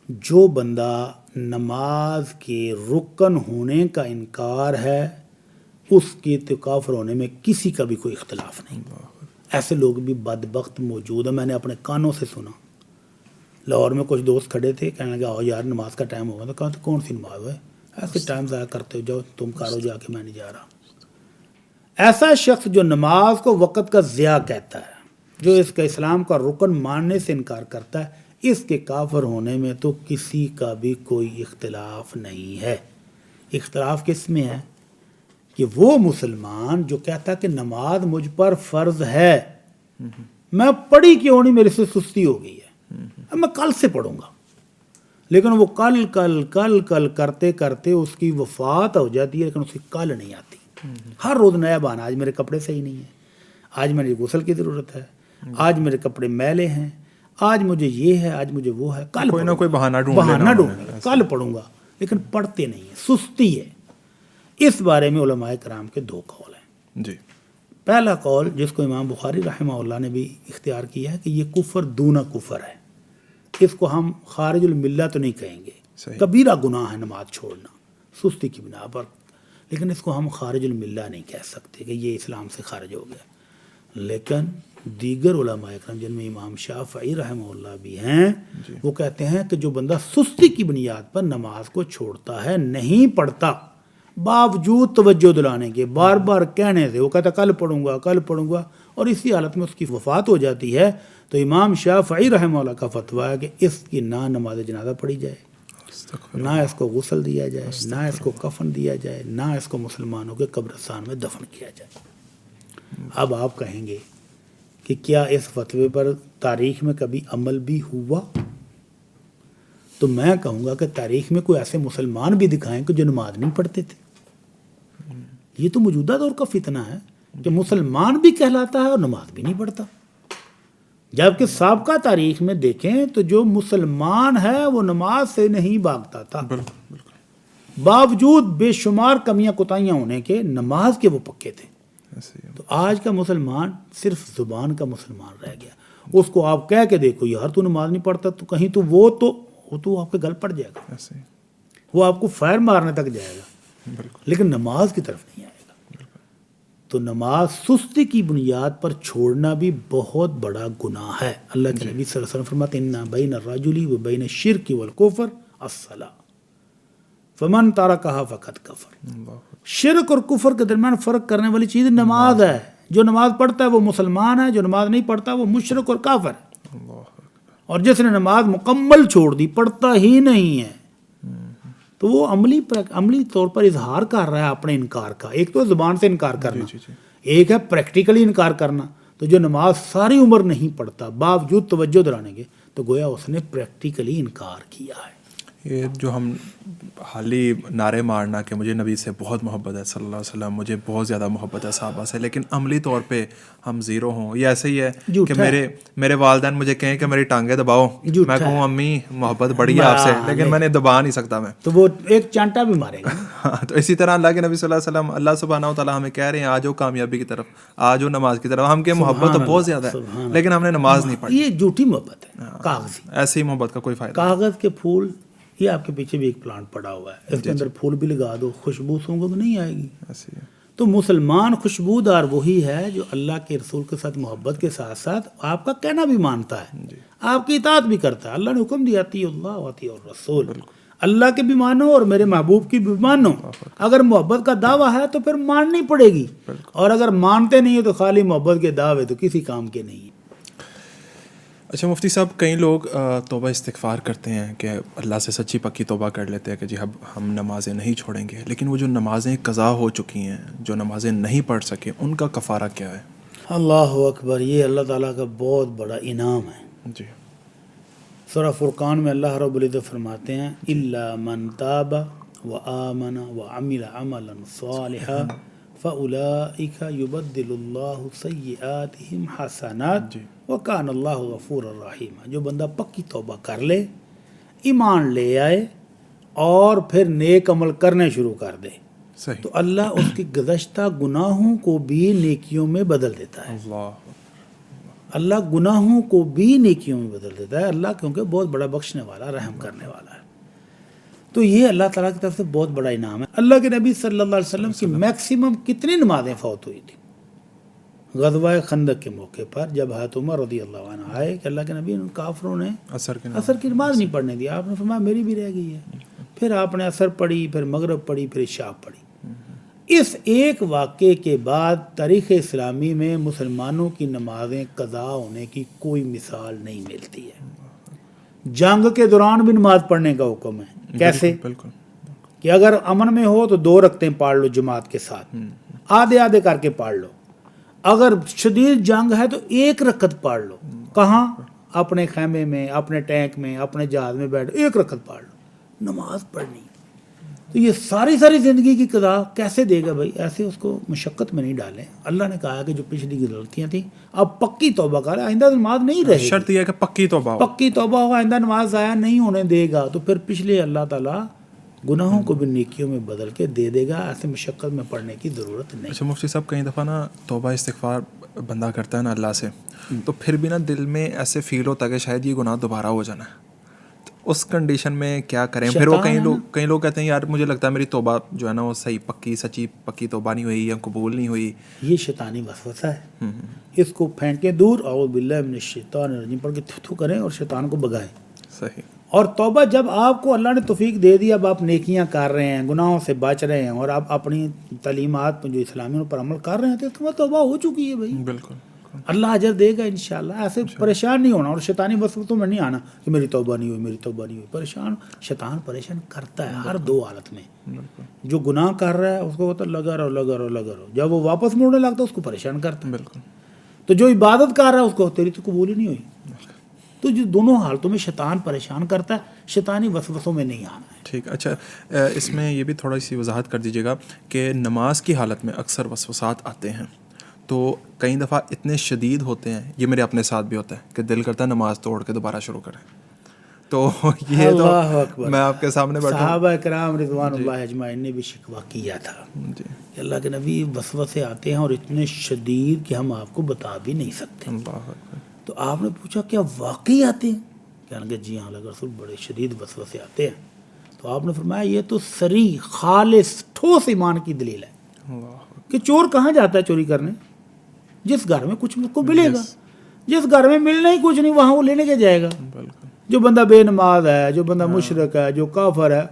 جو بندہ نماز کے رکن ہونے کا انکار ہے اس کے تو کافر ہونے میں کسی کا بھی کوئی اختلاف نہیں۔ ایسے لوگ بھی بدبخت موجود ہیں، میں نے اپنے کانوں سے سنا، لاہور میں کچھ دوست کھڑے تھے، کہنے لگا آؤ یار نماز کا ٹائم ہوگا، تو کہا تو کون سی نماز ہے، ایسے ٹائم ضائع کرتے ہو، جاؤ تم کرو جا کے، میں نہیں جا رہا۔ ایسا شخص جو نماز کو وقت کا ضیاع کہتا ہے، جو اس کا اسلام کا رکن ماننے سے انکار کرتا ہے، اس کے کافر ہونے میں تو کسی کا بھی کوئی اختلاف نہیں ہے۔ اختلاف کس میں ہے؟ کہ وہ مسلمان جو کہتا ہے کہ نماز مجھ پر فرض ہے، میں پڑھی کیوں نہیں، میرے سے سستی ہو گئی ہے، اب میں کل سے پڑھوں گا، لیکن وہ کل کل کل کل کرتے کرتے اس کی وفات ہو جاتی ہے، لیکن اس کی کل نہیں آتی۔ ہر روز نیا بہانہ، آج میرے کپڑے صحیح نہیں ہیں، آج میری غسل کی ضرورت ہے، آج میرے کپڑے میلے ہیں، آج مجھے یہ ہے، آج مجھے وہ ہے، کل کوئی نہ کوئی بہانہ ڈھونڈ کل پڑھوں گا، لیکن پڑھتے نہیں ہیں، سستی ہے۔ اس بارے میں علماء کرام کے دو قول ہیں۔ جی، پہلا قول جس کو امام بخاری رحمہ اللہ نے بھی اختیار کیا ہے کہ یہ کفر دونا کفر ہے، اس کو ہم خارج الملہ تو نہیں کہیں گے، کبیرہ گناہ ہے نماز چھوڑنا سستی کی بنا پر، لیکن اس کو ہم خارج الملہ نہیں کہہ سکتے کہ یہ اسلام سے خارج ہو گیا۔ لیکن دیگر علماء کرام جن میں امام شافعی رحمہ اللہ بھی ہیں، وہ کہتے ہیں کہ جو بندہ سستی کی بنیاد پر نماز کو چھوڑتا ہے، نہیں پڑھتا، باوجود توجہ دلانے کے، بار بار کہنے سے، وہ کہتا کل پڑھوں گا کل پڑھوں گا، اور اسی حالت میں اس کی وفات ہو جاتی ہے، تو امام شافعی رحمہ اللہ کا فتویٰ ہے کہ اس کی نہ نماز جنازہ پڑھی جائے، نہ اس کو غسل دیا جائے، نہ اس کو کفن دیا جائے، نہ اس کو مسلمانوں کے قبرستان میں دفن کیا جائے۔ اب آپ کہیں گے کہ کیا اس فتوے پر تاریخ میں کبھی عمل بھی ہوا؟ تو میں کہوں گا کہ تاریخ میں کوئی ایسے مسلمان بھی دکھائیں کہ جو نماز نہیں پڑھتے تھے۔ یہ تو موجودہ دور کا فتنہ ہے کہ مسلمان بھی کہلاتا ہے اور نماز بھی نہیں پڑھتا، جبکہ سابقہ تاریخ میں دیکھیں تو جو مسلمان ہے وہ نماز سے نہیں بھاگتا تھا، باوجود بے شمار کمیاں کوتاہیاں ہونے کے نماز کے وہ پکے تھے۔ تو آج کا مسلمان صرف زبان کا مسلمان رہ گیا، اس کو آپ کہہ کے دیکھو یار تو نماز نہیں پڑھتا، تو کہیں تو وہ تو آپ کے گل پڑ جائے گا، وہ آپ کو فائر مارنے تک جائے گا، لیکن نماز کی طرف نہیں آئے گا۔ تو نماز سستی کی بنیاد پر چھوڑنا بھی بہت بڑا گناہ ہے۔ اللہ کے نبی صلی اللہ علیہ وسلم فرماتے ہیں اِنَّ بَيْنَ الرَّجُلِ وَبَيْنَ الشِّرْكِ وَالْكُفْرِ الصَّلَاةُ فَمَنْ تَرَكَهَا فَقَدْ كَفَرَ۔ شرک اور کفر کے درمیان فرق کرنے والی چیز نماز ہے۔ جو نماز پڑھتا ہے وہ مسلمان ہے، جو نماز نہیں پڑھتا وہ مشرک اور کافر ہے۔ اور جس نے نماز مکمل چھوڑ دی، پڑھتا ہی نہیں ہے، تو وہ عملی طور پر اظہار کر رہا ہے اپنے انکار کا۔ ایک تو زبان سے انکار کرنا، ایک ہے پریکٹیکلی انکار کرنا۔ تو جو نماز ساری عمر نہیں پڑھتا باوجود توجہ دلانے کے، تو گویا اس نے پریکٹیکلی انکار کیا ہے۔ یہ جو ہم حالی نعرے مارنا کہ مجھے نبی سے بہت محبت ہے صلی اللہ علیہ وسلم، مجھے بہت زیادہ محبت ہے صحابہ سے، لیکن عملی طور پہ ہم زیرو ہوں، یہ ایسے ہی ہے کہ میرے والدین مجھے کہیں کہ میری ٹانگیں دباؤ، میں کہوں امی محبت بڑی ہے آپ سے، لیکن میں نے دبا نہیں سکتا، میں تو وہ ایک چانٹا بھی مارے گا۔ تو اسی طرح اللہ کے نبی صلی اللہ علیہ وسلم، اللہ سبحانہ و تعالیٰ ہمیں کہہ رہے ہیں آ جاؤ کامیابی کی طرف، آ جاؤ نماز کی طرف۔ ہم کہ محبت تو بہت زیادہ ہے، لیکن ہم نے نماز نہیں پڑھی۔ یہ جھوٹی محبت ہے، کاغذی، ایسی ہی محبت کا کوئی فائدہ۔ کاغذ کے پھول، یہ آپ کے پیچھے بھی ایک پلانٹ پڑا ہوا ہے، اس کے اندر پھول بھی لگا دو، خوشبو سونگو تو نہیں آئے گی۔ تو مسلمان خوشبودار وہی ہے جو اللہ کے رسول کے ساتھ محبت کے ساتھ ساتھ آپ کا کہنا بھی مانتا ہے، آپ کی اطاعت بھی کرتا ہے۔ اللہ نے حکم دیا اطیعوا اللہ واطیعوا الرسول، اللہ کے بھی مانو اور میرے محبوب کی بھی مانو۔ اگر محبت کا دعویٰ ہے تو پھر ماننی پڑے گی، اور اگر مانتے نہیں ہیں تو خالی محبت کے دعوے تو کسی کام کے نہیں ہیں۔ اچھا مفتی صاحب، کئی لوگ توبہ استغفار کرتے ہیں کہ اللہ سے سچی پکی توبہ کر لیتے ہیں کہ جی اب ہم نمازیں نہیں چھوڑیں گے، لیکن وہ جو نمازیں قضا ہو چکی ہیں، جو نمازیں نہیں پڑھ سکے، ان کا کفارہ کیا ہے؟ اللہ اکبر، یہ اللہ تعالیٰ کا بہت بڑا انعام ہے۔ جی، سورہ فرقان میں اللہ رب العزت فرماتے ہیں الا من تاب وآمن وعمل عملا صالحا فاولئک یبدل اللہ سیئاتہم حسنات وکان اللہ غفور الرحیم۔ جو بندہ پکی توبہ کر لے، ایمان لے آئے اور پھر نیک عمل کرنے شروع کر دے، تو اللہ اس کی گزشتہ گناہوں کو بھی نیکیوں میں بدل دیتا ہے۔ اللہ گناہوں کو بھی نیکیوں میں بدل دیتا ہے، اللہ کیونکہ بہت بڑا بخشنے والا، رحم کرنے والا ہے۔ تو یہ اللہ تعالیٰ کی طرف سے بہت بڑا انعام ہے۔ اللہ کے نبی صلی اللہ علیہ وسلم کی میکسیمم کتنی نمازیں فوت ہوئی تھی؟ غزوہ خندق کے موقع پر جب حضرت عمر رضی اللہ عنہ آئے کہ اللہ کے نبی ان کافروں نے عصر کی نماز نہیں پڑھنے دی، آپ نے فرمایا میری بھی رہ گئی ہے۔ پھر آپ نے عصر پڑھی، پھر مغرب پڑھی، پھر عشاء پڑھی۔ اس ایک واقعے کے بعد تاریخ اسلامی میں مسلمانوں کی نمازیں قضا ہونے کی کوئی مثال نہیں ملتی ہے۔ جنگ کے دوران بھی نماز پڑھنے کا حکم ہے۔ کیسے؟ بالکل کہ اگر امن میں ہو تو 2 رکعتیں پڑھ لو جماعت کے ساتھ، آدھے آدھے کر کے پڑھ لو۔ اگر شدید جنگ ہے تو 1 رکعت پڑھ لو۔ کہاں؟ اپنے خیمے میں، اپنے ٹینک میں، اپنے جہاز میں بیٹھ 1 رکعت پڑھ لو، نماز پڑھنی۔ تو یہ ساری زندگی کی قضا کیسے دے گا بھائی؟ ایسے اس کو مشقت میں نہیں ڈالیں۔ اللہ نے کہا کہ جو پچھلی کی غلطیاں تھیں اب پکی توبہ کر، آئندہ نماز نہیں رہے گی۔ شرط یہ ہے کہ پکی توبہ ہو۔ پکی توبہ ہو، آئندہ نماز ضائع نہیں ہونے دے گا، تو پھر پچھلے اللہ تعالیٰ گناہوں کو بھی نیکیوں میں بدل کے دے دے گا۔ ایسے مشقت میں پڑھنے کی ضرورت نہیں۔ اچھا مفتی صاحب، کئی دفعہ نا توبہ استغفار بندہ کرتا ہے نا اللہ سے، تو پھر بھی نا دل میں ایسے فیل ہوتا ہے کہ شاید یہ گناہ دوبارہ ہو جانا ہے، تو اس کنڈیشن میں کیا کریں؟ پھر وہ کئی لوگ کہتے ہیں یار مجھے لگتا ہے میری توبہ جو ہے نا وہ صحیح پکی سچی پکی توبہ نہیں ہوئی یا قبول نہیں ہوئی۔ یہ شیطانی وسوسہ ہے، اس کو پھینکیں دور، اعوذ باللہ من الشیطان الرجیم پڑھ کے تھو کریں اور شیطان کو بگائیں۔ صحیح۔ اور توبہ جب آپ کو اللہ نے توفیق دے دی، اب آپ نیکیاں کر رہے ہیں، گناہوں سے بچ رہے ہیں، اور آپ اپنی تعلیمات جو اسلامیوں پر عمل کر رہے ہیں، تو اس کے بعد توبہ ہو چکی ہے بھائی۔ بالکل، اللہ اجر دے گا انشاءاللہ۔ ایسے پریشان نہیں ہونا اور شیطانی وسوسوں میں نہیں آنا کہ میری توبہ نہیں ہوئی، میری توبہ نہیں ہوئی۔ پریشان، شیطان پریشان کرتا ہے ہر 2 حالت میں۔ جو گناہ کر رہا ہے اس کو ہوتا ہے لگا رہو لگا رہو لگا رہو، جب وہ واپس مڑنے لگتا ہے اس کو پریشان کرتا ہے۔ بالکل۔ تو جو عبادت کر رہا ہے اس کو تیری تو قبول ہی نہیں ہوئی۔ تو جو دونوں حالتوں میں شیطان پریشان کرتا ہے، شیطانی وسوسوں میں نہیں آنا ہے۔ ٹھیک۔ اچھا اس میں یہ بھی تھوڑا سی وضاحت کر دیجیے گا کہ نماز کی حالت میں اکثر وسوسات آتے ہیں، تو کئی دفعہ اتنے شدید ہوتے ہیں، یہ میرے اپنے ساتھ بھی ہوتا ہے کہ دل کرتا ہے نماز توڑ کے دوبارہ شروع کریں۔ تو یہ تو میں آپ کے سامنے بیٹھا ہوں۔ صحابہ کرام رضوان اللہ اجمعین نے بھی شکوہ کیا تھا جی، کہ اللہ کے نبی وسوسے آتے ہیں اور اتنے شدید کہ ہم آپ کو بتا بھی نہیں سکتے۔ اللہ اکبر۔ تو آپ نے پوچھا کیا واقعی آتے ہیں؟ کہنے کہ جی ہاں اللہ کے رسول بڑے شدید وسوسے آتے ہیں۔ تو آپ نے فرمایا یہ تو سری خالص ٹھوس ایمان کی دلیل ہے اللہ، کہ چور کہاں جاتا ہے چوری کرنے؟ جس گھر میں کچھ کو ملے گا، جس گھر میں ملنا ہی کچھ نہیں وہاں وہ لینے کے جائے گا۔ بالکل۔ جو بندہ بے نماز ہے، جو بندہ مشرک ہے، جو کافر ہے،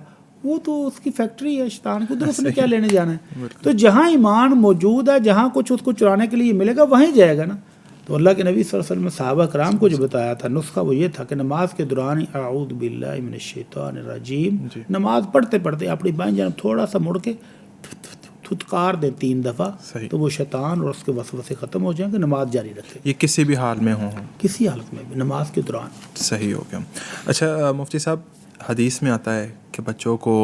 وہ تو اس کی فیکٹری ہے شیطان کی، ادھر اس نے کیا لینے جانا ہے؟ تو جہاں ایمان موجود ہے، جہاں کچھ اس کو چرانے کے لیے ملے گا وہیں جائے گا نا۔ تو اللہ کے نبی صلی اللہ علیہ وسلم نے صحابہ کرام کو جو بتایا تھا نسخہ وہ یہ تھا کہ نماز کے دوران اعوذ باللہ من الشیطان الرجیم، نماز پڑھتے پڑھتے اپنی بائیں جانب تھوڑا سا مڑ کے تھتکار دیں 3 دفعہ، تو وہ شیطان اور اس کے وسوسے ختم ہو جائیں گے۔ نماز جاری رکھیں، یہ کسی بھی حال میں ہوں، کسی حالت میں بھی نماز کے دوران۔ صحیح ہو گیا۔ اچھا مفتی صاحب، حدیث میں آتا ہے کہ بچوں کو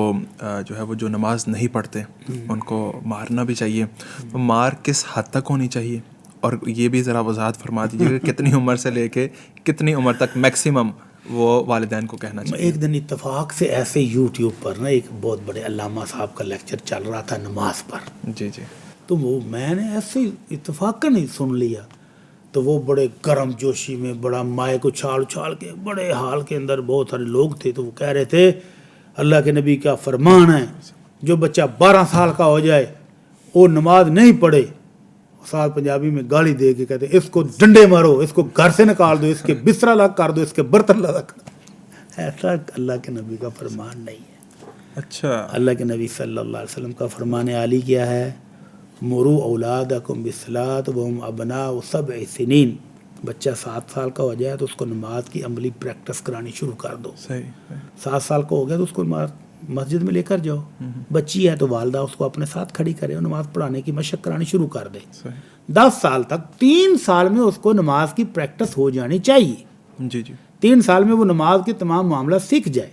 جو ہے وہ جو نماز نہیں پڑھتے ان کو مارنا بھی چاہیے، تو مار کس حد تک ہونی چاہیے؟ اور یہ بھی ذرا وضاحت فرما دیجیے کہ کتنی عمر سے لے کے کتنی عمر تک میکسیمم وہ والدین کو کہنا چاہیے؟ ایک دن اتفاق سے ایسے یوٹیوب پر نا ایک بہت بڑے علامہ صاحب کا لیکچر چل رہا تھا نماز پر، جی جی، تو وہ میں نے ایسے اتفاقاً ہی سن لیا، تو وہ بڑے گرم جوشی میں بڑا مائک اچھال اچھال کے بڑے حال کے اندر بہت سارے لوگ تھے، تو وہ کہہ رہے تھے اللہ کے نبی کا فرمان ہے جو بچہ 12 سال کا ہو جائے وہ نماز نہیں پڑھے، ساتھ پنجابی میں گالی دے کے کہتے اس کو ڈنڈے مارو، اس کو گھر سے نکال دو، اس کے بستر الگ کر دو، اس کے برتن الگ کر دو۔ ایسا اللہ کے نبی کا فرمان نہیں ہے۔ اچھا، اللہ کے نبی صلی اللہ علیہ وسلم کا فرمان عالی کیا ہے؟ مرو اولادکم بالصلاۃ وہم ابناء 7 سنین، بچہ 7 سال کا ہو جائے تو اس کو نماز کی عملی پریکٹس کرانی شروع کر دو۔ صحیح۔ 7 سال کا ہو گیا تو اس کو مسجد میں لے کر جاؤ، بچی ہے تو والدہ اس کو اپنے ساتھ کھڑی کرے اور نماز پڑھانے کی مشق کرانی شروع کر دے۔ 10 سال تک، 3 سال میں اس کو نماز کی پریکٹس ہو جانی چاہیے۔ جی جی، 3 سال میں وہ نماز کے تمام معاملات سیکھ جائے،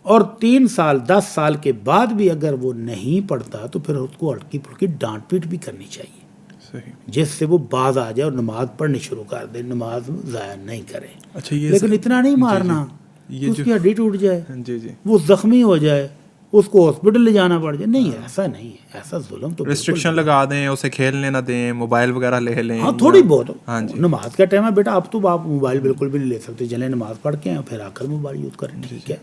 اور 3 سال 10 سال کے بعد بھی اگر وہ نہیں پڑھتا تو پھر اس کو ہلکی پھلکی ڈانٹ پیٹ بھی کرنی چاہیے، صحیح، جس سے وہ باز آ جائے اور نماز پڑھنی شروع کر دے، نماز ضائع نہیں کرے۔ اچھا یہ لیکن اتنا نہیں مارنا یہ اس کی ہڈی ٹوٹ جائے، جی جی، وہ زخمی ہو جائے، اس کو ہاسپٹل لے جانا پڑ جائے، نہیں ایسا نہیں ہے، ایسا ظلم تو ریسٹرکشن لگا دیں، اسے کھیلنے نہ دیں، موبائل وغیرہ لے لیں۔ ہاں تھوڑی بہت، ہاں جی، نماز کا ٹائم ہے بیٹا، اب تو آپ موبائل بالکل بھی نہیں لے سکتے، چلیں نماز پڑھ کے ہیں پھر آ کر موبائل یوز کریں، ٹھیک ہے۔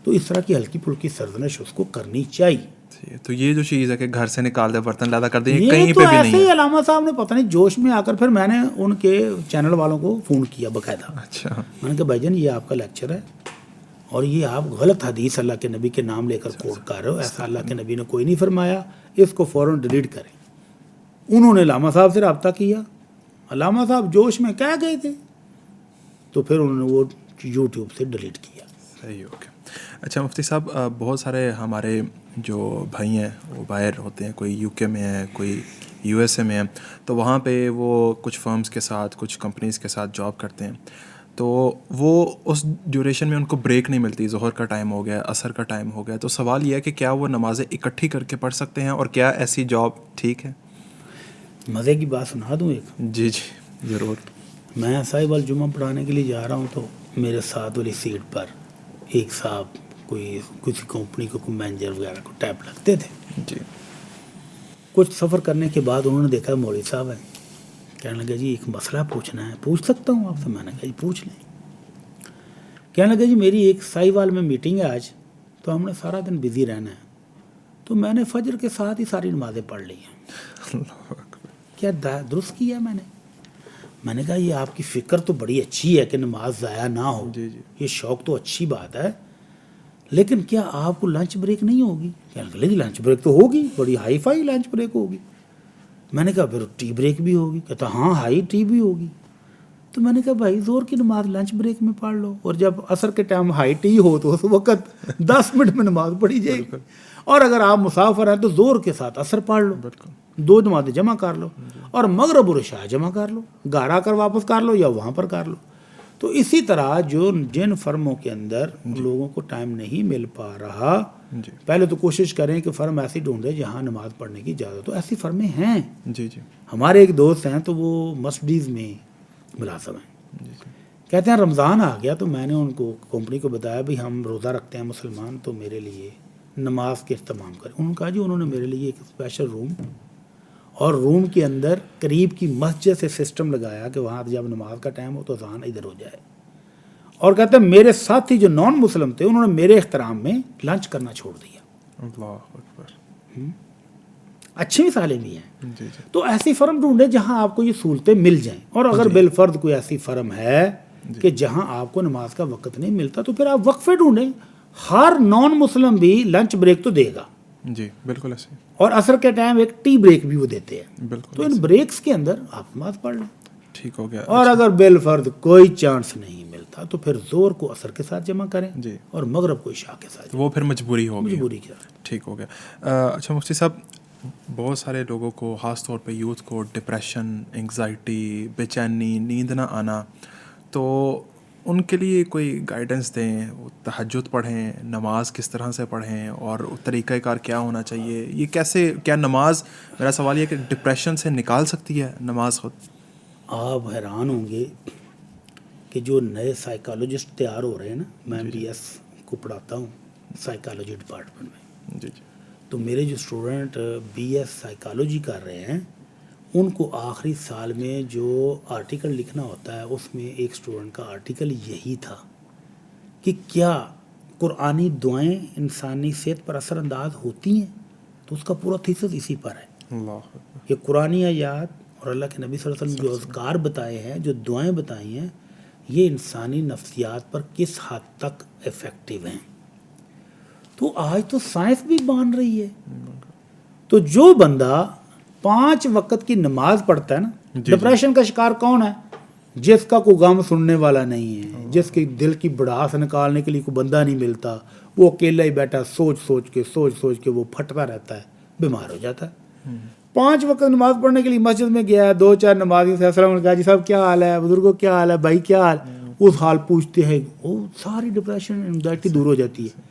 تو اس طرح کی ہلکی پھلکی سرزنش اس کو کرنی چاہیے۔ تو یہ جو چیز ہے کہ گھر سے نکال دے، برتن لادا کر دیں، یہ یہ کہیں تو پہ بھی ایسے نہیں ہی ہے۔ علامہ صاحب نے پتہ نہیں جوش میں آ کر، پھر میں نے ان کے چینل والوں کو فون کیا باقاعدہ، اچھا، میں نے کہا بھائی جان یہ آپ کا لیکچر ہے اور یہ آپ غلط حدیث اللہ کے نبی کے نام لے کر کوٹ کر رہے ہو. ایسا اللہ کے نبی نے کوئی نہیں فرمایا. اس کو فوراً ڈیلیٹ کریں. انہوں نے علامہ صاحب سے رابطہ کیا, علامہ صاحب جوش میں کہہ گئے تھے, تو پھر انہوں نے وہ یوٹیوب سے ڈیلیٹ کیا. صحیح ہو گیا. اچھا مفتی صاحب, بہت سارے ہمارے جو بھائی ہیں وہ باہر ہوتے ہیں, کوئی یو کے میں ہے, کوئی یو ایس اے میں ہے, تو وہاں پہ وہ کچھ فرمز کے ساتھ, کچھ کمپنیز کے ساتھ جاب کرتے ہیں, تو وہ اس ڈیوریشن میں ان کو بریک نہیں ملتی. ظہر کا ٹائم ہو گیا, عصر کا ٹائم ہو گیا, تو سوال یہ ہے کہ کیا وہ نمازیں اکٹھی کر کے پڑھ سکتے ہیں, اور کیا ایسی جاب ٹھیک ہے؟ مزے کی بات سنا دوں ایک. جی جی ضرور. میں صاحب الجمعہ پڑھانے کے لیے جا رہا ہوں, تو میرے ساتھ والی سیٹ پر ایک صاحب کوئی کسی کمپنی کو کوئی مینیجر وغیرہ کو ٹیپ لگتے تھے. جی. کچھ سفر کرنے کے بعد انہوں نے دیکھا مولوی صاحب ہیں, کہنے لگے جی ایک مسئلہ پوچھنا ہے, پوچھ سکتا ہوں آپ سے؟ میں نے کہا جی پوچھ لیں. کہنے لگے جی میری ایک سائی وال میں میٹنگ ہے آج, تو ہم نے سارا دن بزی رہنا ہے, تو میں نے فجر کے ساتھ ہی ساری نمازیں پڑھ لی ہیں. کیا درست کیا میں نے؟ میں نے کہا یہ آپ کی فکر تو بڑی اچھی ہے کہ نماز ضائع نہ ہو, جی جی. یہ شوق تو اچھی بات ہے, لیکن کیا آپ کو لنچ بریک نہیں ہوگی؟ کہنے لگے جی لنچ بریک تو ہوگی, بڑی ہائی فائی لنچ بریک ہوگی. میں نے کہا پھر ٹی بریک بھی ہوگی؟ کہتا ہاں ہائی ٹی بھی ہوگی. تو میں نے کہا بھائی زور کی نماز لنچ بریک میں پڑھ لو, اور جب عصر کے ٹائم ہائی ٹی ہو تو اس وقت 10 منٹ میں نماز پڑھی جائے گی. اور اگر آپ مسافر ہیں تو زور کے ساتھ عصر پڑھ لو, 2 نمازیں جمع کر لو, اور مغرب اور عشاء جمع کر لو, گھر آ کر واپس کر لو یا وہاں پر کر لو. تو اسی طرح جن فرموں کے اندر لوگوں کو ٹائم نہیں مل پا رہا, پہلے تو کوشش کریں کہ فرم ایسی ڈھونڈے جہاں نماز پڑھنے کی اجازت ہو. ایسی فرمیں ہیں. جی جی. ہمارے ایک دوست ہیں تو وہ مرسڈیز میں ملازم ہیں. کہتے ہیں رمضان آ گیا تو میں نے ان کو کمپنی کو بتایا بھی ہم روزہ رکھتے ہیں مسلمان, تو میرے لیے نماز کے اہتمام کریں. انہوں نے کہا جی انہوں نے میرے لیے ایک اسپیشل روم, اور روم کے اندر قریب کی مسجد سے سسٹم لگایا کہ وہاں جب نماز کا ٹائم ہو تو اذان ادھر ہو جائے. اور کہتے ہیں میرے ساتھی جو نان مسلم تھے انہوں نے میرے احترام میں لنچ کرنا چھوڑ دیا. اللہ اکبر. اچھی مثالیں بھی ہیں. جی جی. تو ایسی فرم ڈھونڈے جہاں آپ کو یہ سہولتیں مل جائیں, اور اگر بالفرض کوئی ایسی فرم ہے کہ جہاں آپ کو نماز کا وقت نہیں ملتا تو پھر آپ وقفے ڈھونڈیں. ہر نان مسلم بھی لنچ بریک تو دے گا. جی بالکل ایسے. اور عصر کے ٹائم ایک ٹی بریک بھی وہ دیتے ہیں. بالکل. تو ان بریکس کے اندر آپ نماز پڑھ لیں. ٹھیک ہو گیا. اور اگر بالفرض کوئی چانس نہیں ملتا تو پھر زور کو عصر کے ساتھ جمع کریں, جی, اور مغرب کو عشاء کے ساتھ. وہ پھر مجبوری ہوگی. مجبوری کے ساتھ. ٹھیک ہو گیا. اچھا مفتی صاحب, بہت سارے لوگوں کو, خاص طور پہ یوتھ کو, ڈپریشن, انگزائٹی, بے چینی, نیند نہ آنا, تو ان کے لیے کوئی گائیڈنس دیں. وہ تہجد پڑھیں, نماز کس طرح سے پڑھیں, اور طریقہ کار کیا ہونا چاہیے؟ یہ کیسے, کیا نماز, میرا سوال یہ ہے کہ ڈپریشن سے نکال سکتی ہے نماز خود؟ آپ حیران ہوں گے کہ جو نئے سائیکالوجسٹ تیار ہو رہے ہیں نا, میں بی ایس کو پڑھاتا ہوں سائیکالوجی ڈپارٹمنٹ میں. جی جی. تو میرے جو اسٹوڈنٹ بی ایس سائیکالوجی کر رہے ہیں ان کو آخری سال میں جو آرٹیکل لکھنا ہوتا ہے, اس میں ایک اسٹوڈنٹ کا آرٹیکل یہی تھا کہ کیا قرآنی دعائیں انسانی صحت پر اثر انداز ہوتی ہیں. تو اس کا پورا تھیسس اسی پر ہے. اللہ. یہ قرآنی آیات اور اللہ کے نبی صلی اللہ علیہ وسلم جو اذکار بتائے ہیں, جو دعائیں بتائی ہیں, یہ انسانی نفسیات پر کس حد تک افیکٹو ہیں. تو آج تو سائنس بھی مان رہی ہے. تو جو بندہ 5 وقت کی نماز پڑھتا ہے نا, ڈپریشن کا شکار کون ہے؟ جس کا کوئی غم سننے والا نہیں ہے, جس کے دل کی بڑھاس نکالنے کے لیے کوئی بندہ نہیں ملتا, وہ اکیلا ہی بیٹھا سوچ سوچ کے وہ پھٹتا رہتا ہے, بیمار ہو جاتا ہے. 5 وقت نماز پڑھنے کے لیے مسجد میں گیا, 2-4 نمازی سے السلام علیکم, جی صاحب کیا حال ہے, بزرگوں کیا حال ہے, بھائی کیا حال, اس حال پوچھتے ہیں, وہ ساری ڈپریشن انگزائٹی دور ہو جاتی ہے.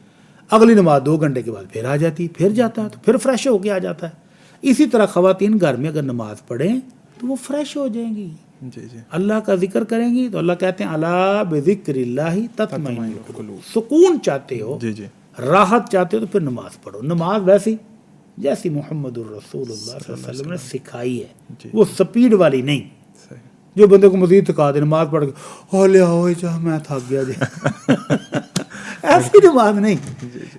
اگلی نماز 2 گھنٹے کے بعد پھر آ جاتی ہے, پھر جاتا ہے تو پھر فریش ہو کے آ جاتا ہے. اسی طرح خواتین گھر میں اگر نماز پڑھیں تو وہ فریش ہو جائیں گی, جی جی, اللہ کا ذکر کریں گی. تو اللہ کہتے ہیں الا بذکر اللہ تطمئن القلوب. سکون چاہتے ہو, جی جی, راحت چاہتے ہو تو پھر نماز پڑھو. نماز ویسی جیسی محمد الرسول اللہ صلی اللہ علیہ وسلم نے سکھائی ہے, وہ سپیڈ والی نہیں جو بندے کو مزید تھکا دے. نماز پڑھ کے ہولے آؤ چاہ میں تھک گیا جی, ایسی نماز نہیں.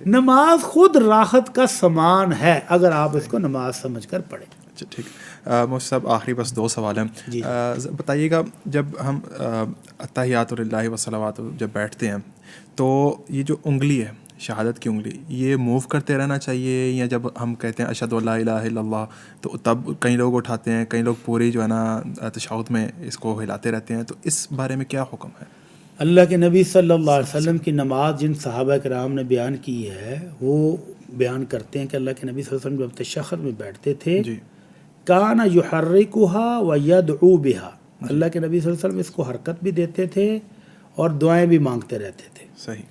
نماز خود راحت کا سامان ہے اگر آپ اس کو نماز سمجھ کر پڑھیں. اچھا ٹھیک. مفتی صاحب آخری بس 2 سوال ہیں. بتائیے گا, جب ہم اتحیات للہ و صلوات جب بیٹھتے ہیں تو یہ جو انگلی ہے شہادت کی انگلی یہ موو کرتے رہنا چاہیے یا جب ہم کہتے ہیں اشہد اللہ الہ الا اللہ تو تب کئی لوگ اٹھاتے ہیں, کئی لوگ پوری جو ہے نا تشہد میں اس کو ہلاتے رہتے ہیں, تو اس بارے میں کیا حکم ہے؟ اللہ کے نبی صلی اللہ علیہ وسلم کی نماز جن صحابہ کرام نے بیان کی ہے وہ بیان کرتے ہیں کہ اللہ کے نبی صلی اللہ علیہ وسلم جب تشہد میں بیٹھتے تھے جی کان یحرکها ویدعو بها, اللہ کے نبی صلی اللہ علیہ وسلم اس کو حرکت بھی دیتے تھے اور دعائیں بھی مانگتے رہتے تھے. صحیح.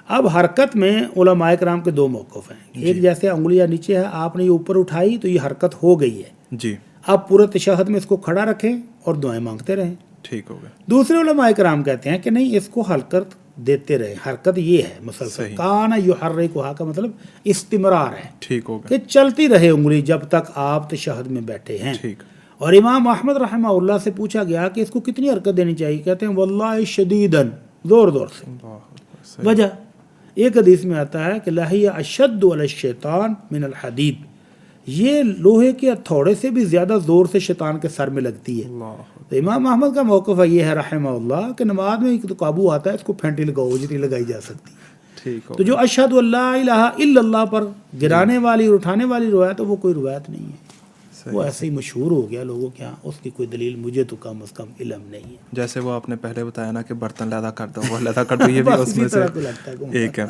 اب حرکت میں علماء کرام کے دو موقف ہیں. ایک جیسے انگلیاں نیچے ہے, آپ نے یہ اوپر اٹھائی تو یہ حرکت ہو گئی ہے, جی آپ پورے تشہد میں اس کو کھڑا رکھیں اور دعائیں مانگتے رہیں. ٹھیک ہو گیا. دوسرے علماء کرام کہتے ہیں کہ نہیں, اس کو حرکت دیتے رہیں. حرکت یہ ہے مسلسل, کان یحرکها کا مطلب استمرار ہے, ٹھیک ہو گیا. کہ چلتی رہے انگلی جب تک آپ تشہد میں بیٹھے ہیں. ٹھیک. اور امام احمد رحمہ اللہ سے پوچھا گیا کہ اس کو کتنی حرکت دینی چاہیے, کہتے ہیں واللہ شدیداً, زور زور سے. وجہ ایک حدیث میں آتا ہے کہ لہی اشد علی الشیطان من الحدید, یہ لوہے کے ہتھوڑے سے بھی زیادہ زور سے شیطان کے سر میں لگتی ہے. تو امام احمد کا موقف یہ ہے رحمہ اللہ کہ نماز میں ایک تو قابو آتا ہے, اس کو پھینٹی لگاؤ جتنی لگائی جا سکتی. ٹھیک ہو. تو جو اشہد اللہ الہ الا اللہ پر گرانے والی اور اٹھانے والی روایت ہے وہ کوئی روایت نہیں ہے, وہ ایسے ہی مشہور ہو گیا لوگوں کے ہاں, اس کی کوئی دلیل مجھے تو کم از کم علم نہیں ہے. جیسے وہ آپ نے پہلے بتایا نا کہ برتن لیدا کر دو, وہ لیدا کر دو, یہ بھی اس میں سے ایک ہے.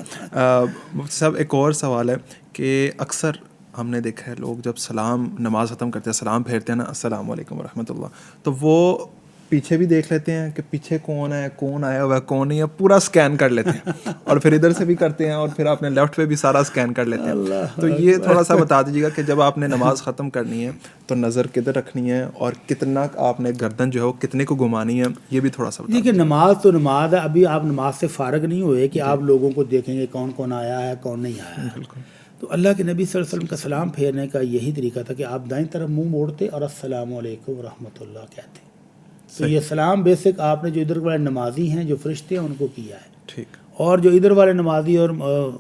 مفتی صاحب ایک اور سوال ہے کہ اکثر ہم نے دیکھا ہے لوگ جب سلام نماز ختم کرتے ہیں, سلام پھیرتے ہیں نا السلام علیکم ورحمۃ اللہ, تو وہ پیچھے بھی دیکھ لیتے ہیں کہ پیچھے کون ہے, کون آیا ہوا ہے, کون نہیں ہے, پورا اسکین کر لیتے ہیں, اور پھر ادھر سے بھی کرتے ہیں, اور پھر آپ نے لیفٹ پہ بھی سارا اسکین کر لیتے ہیں. تو یہ تھوڑا سا بتا دیجیے گا کہ جب آپ نے نماز ختم کرنی ہے تو نظر کدھر رکھنی ہے اور کتنا آپ نے گردن جو ہے وہ کتنے کو گھمانی ہے, یہ بھی تھوڑا سا بتا دیکھیے. نماز تو نماز ہے, ابھی آپ نماز سے فارغ نہیں ہوئے کہ آپ لوگوں کو دیکھیں گے کون کون آیا ہے کون نہیں آیا ہے. بالکل. تو اللہ کے نبی صلی اللہ علیہ وسلم کا سلام پھیرنے کا یہی طریقہ تھا کہ آپ دائیں طرف منہ موڑتے اور السلام علیکم ورحمۃ اللہ کہتے. تو یہ سلام بیسک آپ نے جو ادھر والے نمازی ہیں جو فرشتے ہیں ان کو کیا ہے, ٹھیک, اور جو ادھر والے نمازی اور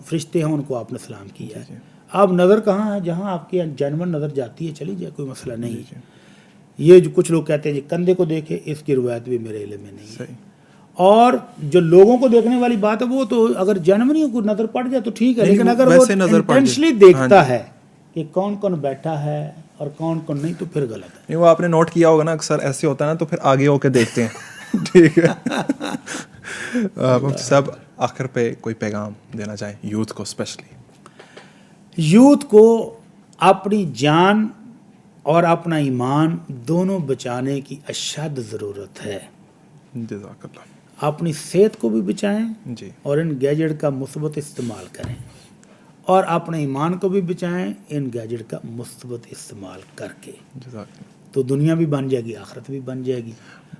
فرشتے ہیں ان کو آپ نے سلام کیا ہے. آپ نظر کہاں ہے, جہاں آپ کی جینون نظر جاتی ہے چلی جائے, کوئی مسئلہ نہیں. یہ جو کچھ لوگ کہتے ہیں جی کندھے کو دیکھے, اس کی روایت بھی میرے علم میں نہیں ہے. اور جو لوگوں کو دیکھنے والی بات ہے وہ تو اگر جینونی کو نظر پڑ جائے تو ٹھیک ہے, لیکن اگر وہ انٹینشلی دیکھتا ہے کہ کون کون بیٹھا ہے اور کون کون نہیں تو پھر غلط ہے. نہیں, وہ آپ نے نوٹ کیا ہوگا نا اکثر ایسے ہوتا ہے نا, تو پھر آگے ہو کے دیکھتے ہیں. ٹھیک ہے. مفتی صاحب آخر پہ کوئی پیغام دینا چاہیں یوتھ کو, اسپیشلی یوتھ کو اپنی جان اور اپنا ایمان دونوں بچانے کی اشد ضرورت ہے. جزاک اللہ. اپنی صحت کو بھی بچائیں جی, اور ان گیجٹ کا مثبت استعمال کریں, اور اپنے ایمان کو بھی بچائیں ان گیجٹ کا مثبت استعمال کر کے. جزاک اللہ. تو دنیا بھی بن جائے گی, آخرت بھی بن جائے گی.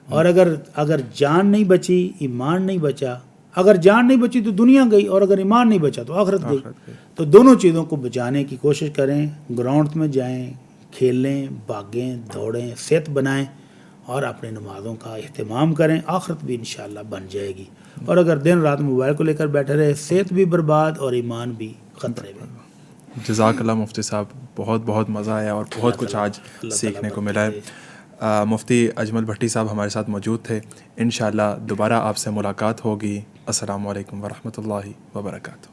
اور اگر جان نہیں بچی, ایمان نہیں بچا, اگر جان نہیں بچی تو دنیا گئی, اور اگر ایمان نہیں بچا تو آخرت گئی. تو دونوں چیزوں کو بچانے کی کوشش کریں. گراؤنڈ میں جائیں, کھیلیں, بھاگیں, دوڑیں, صحت بنائیں اور اپنے نمازوں کا اہتمام کریں. آخرت بھی انشاءاللہ بن جائے گی. اور اگر دن رات موبائل کو لے کر بیٹھے رہے, صحت بھی برباد اور ایمان بھی خطرے میں. جزاک اللہ مفتی صاحب, بہت بہت مزہ آیا اور بہت کچھ آج سیکھنے کو ملا ہے. مفتی اجمل بھٹی صاحب ہمارے ساتھ موجود تھے. انشاءاللہ دوبارہ آپ سے ملاقات ہوگی. السلام علیکم ورحمۃ اللہ وبرکاتہ.